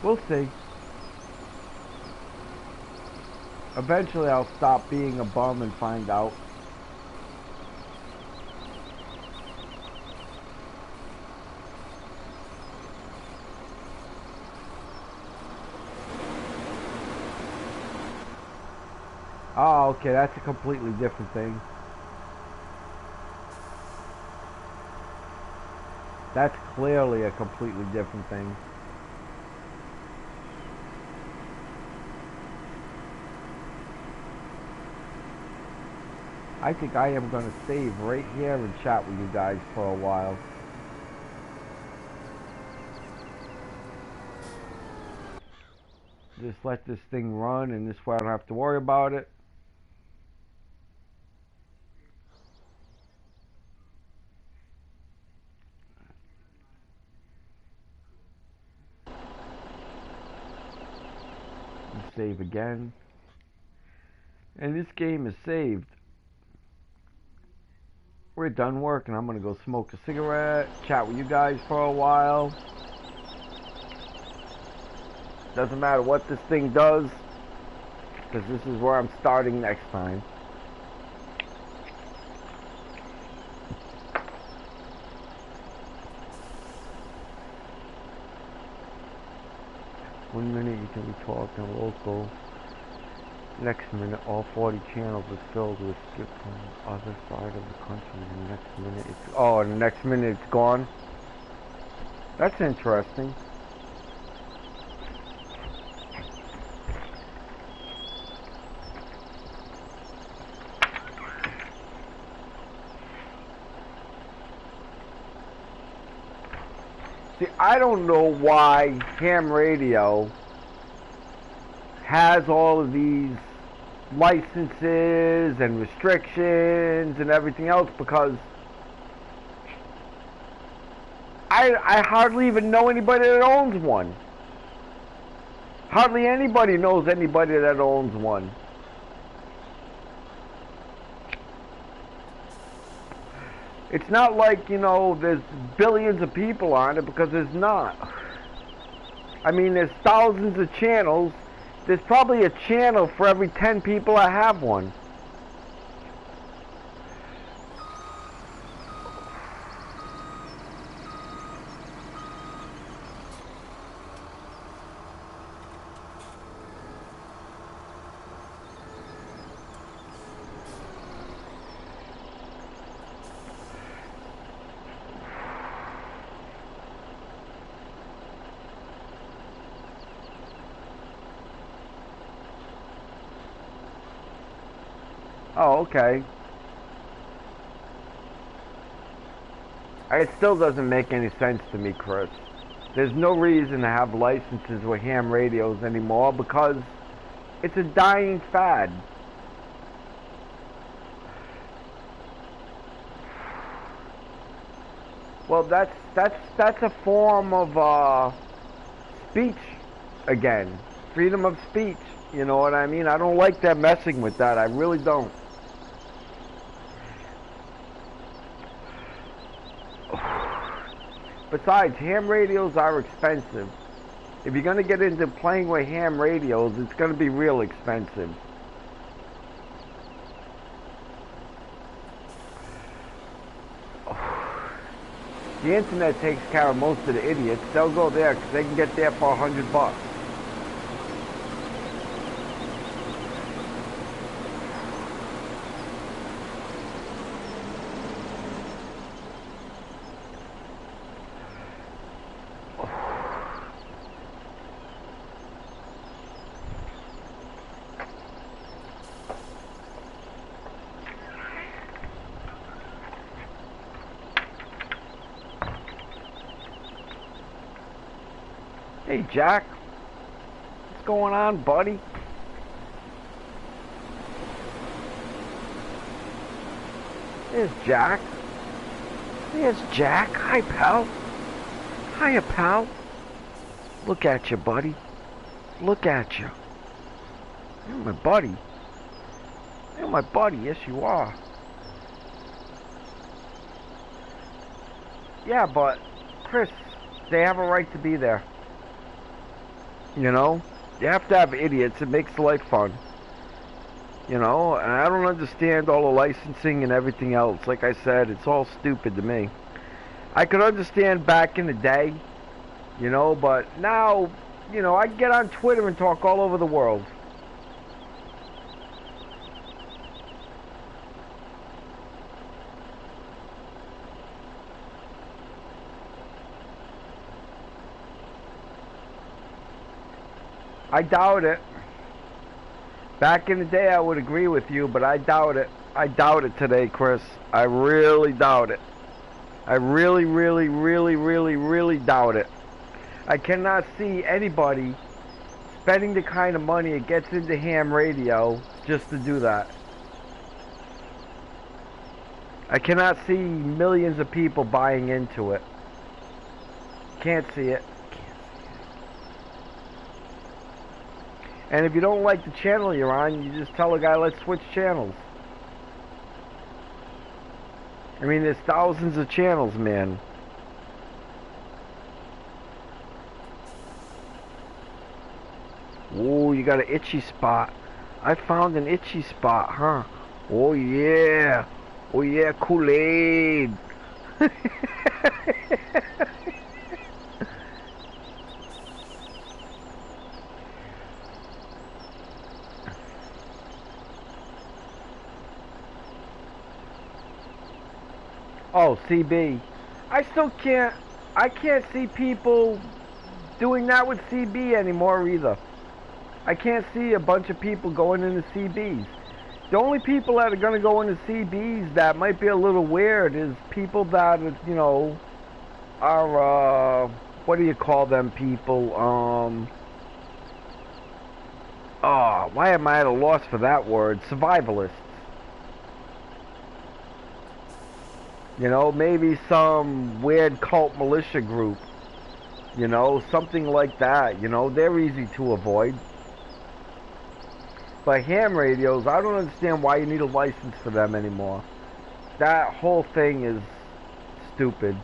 We'll see. Eventually I'll stop being a bum and find out. Oh, okay, that's a completely different thing. That's clearly a completely different thing. I think I am going to save right here and chat with you guys for a while. Just let this thing run, and this way I don't have to worry about it. And save again. And this game is saved. We're done working. I'm going to go smoke a cigarette, chat with you guys for a while. Doesn't matter what this thing does, because this is where I'm starting next time. One minute you can be talking local. Next minute, all 40 channels is filled with skip from the other side of the country. And the next minute, and the next minute it's gone. That's interesting. See, I don't know why ham radio has all of these licenses and restrictions and everything else, because I hardly even know anybody that owns one. Hardly anybody knows anybody that owns one. It's not like, you know, there's billions of people on it, because there's not. I mean, there's thousands of channels. There's probably a channel for every 10 people that have one. Oh, okay. It still doesn't make any sense to me, Chris. There's no reason to have licenses with ham radios anymore, because it's a dying fad. Well, that's a form of speech again. Freedom of speech. You know what I mean? I don't like that messing with that. I really don't. Besides, ham radios are expensive. If you're going to get into playing with ham radios, it's going to be real expensive. The internet takes care of most of the idiots. They'll go there because they can get there for $100. Hey, Jack. What's going on, buddy? There's Jack. There's Jack. Hi, pal. Hiya, pal. Look at you, buddy. Look at you. You're my buddy. You're my buddy. Yes, you are. Yeah, but, Chris, they have a right to be there. You know, you have to have idiots. It makes life fun. You know, and I don't understand all the licensing and everything else. Like I said, it's all stupid to me. I could understand back in the day, you know, but now, you know, I get on Twitter and talk all over the world. I doubt it. Back in the day, I would agree with you, but I doubt it. I doubt it today, Chris. I really doubt it. I really, really, really, really, really doubt it. I cannot see anybody spending the kind of money it gets into ham radio just to do that. I cannot see millions of people buying into it. Can't see it. And if you don't like the channel you're on, you just tell a guy, let's switch channels. I mean, there's thousands of channels, man. Oh, you got an itchy spot. I found an itchy spot, huh? Oh, yeah. Oh, yeah, Kool-Aid. Oh, CB. I can't see people doing that with CB anymore either. I can't see a bunch of people going into CBs. The only people that are going to go into CBs that might be a little weird is people that, you know, are, what do you call them people? Oh, why am I at a loss for that word? Survivalists. You know, maybe some weird cult militia group. You know, something like that. You know, they're easy to avoid. But ham radios, I don't understand why you need a license for them anymore. That whole thing is stupid.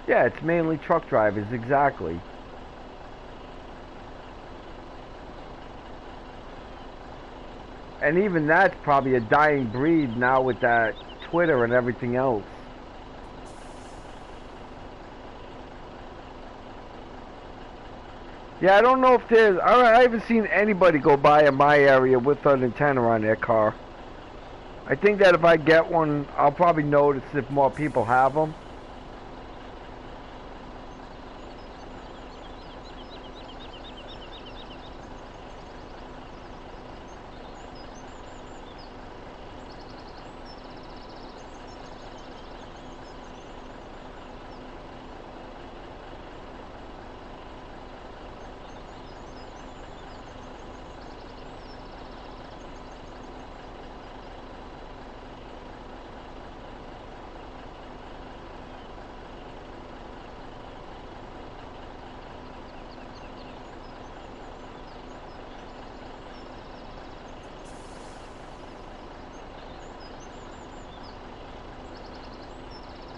Yeah, it's mainly truck drivers, exactly. And even that's probably a dying breed now with that Twitter and everything else. Yeah, I don't know if there's... I haven't seen anybody go by in my area with an antenna on their car. I think that if I get one, I'll probably notice if more people have them.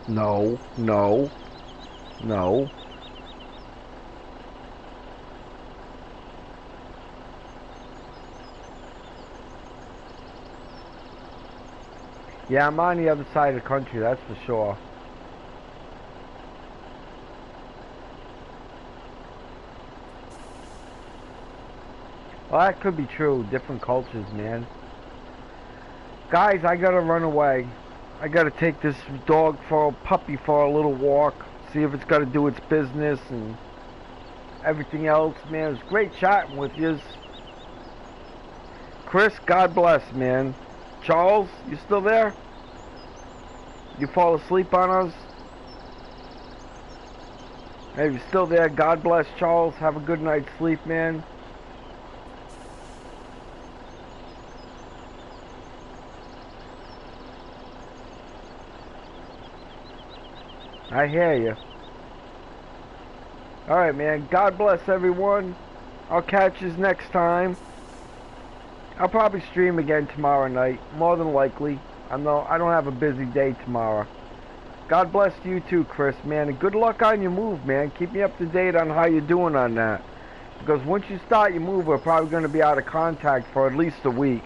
No, no, no. Yeah, I'm on the other side of the country, that's for sure. Well, that could be true. Different cultures, man. Guys, I gotta run away. I gotta take this puppy for a little walk. See if it's gotta do its business and everything else, man. It was great chatting with yous. Chris, God bless, man. Charles, you still there? You fall asleep on us? Hey, if you're still there, God bless, Charles. Have a good night's sleep, man. I hear you. Alright, man. God bless everyone. I'll catch you next time. I'll probably stream again tomorrow night. More than likely. I don't have a busy day tomorrow. God bless you too, Chris, man. And good luck on your move, man. Keep me up to date on how you're doing on that. Because once you start your move, we're probably going to be out of contact for at least a week.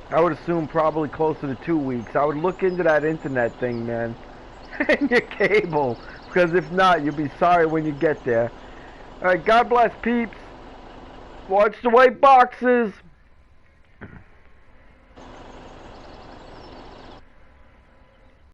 I would assume probably closer to 2 weeks. I would look into that internet thing, man. And your cable, because if not, you'll be sorry when you get there. Alright, God bless, peeps. Watch the white boxes.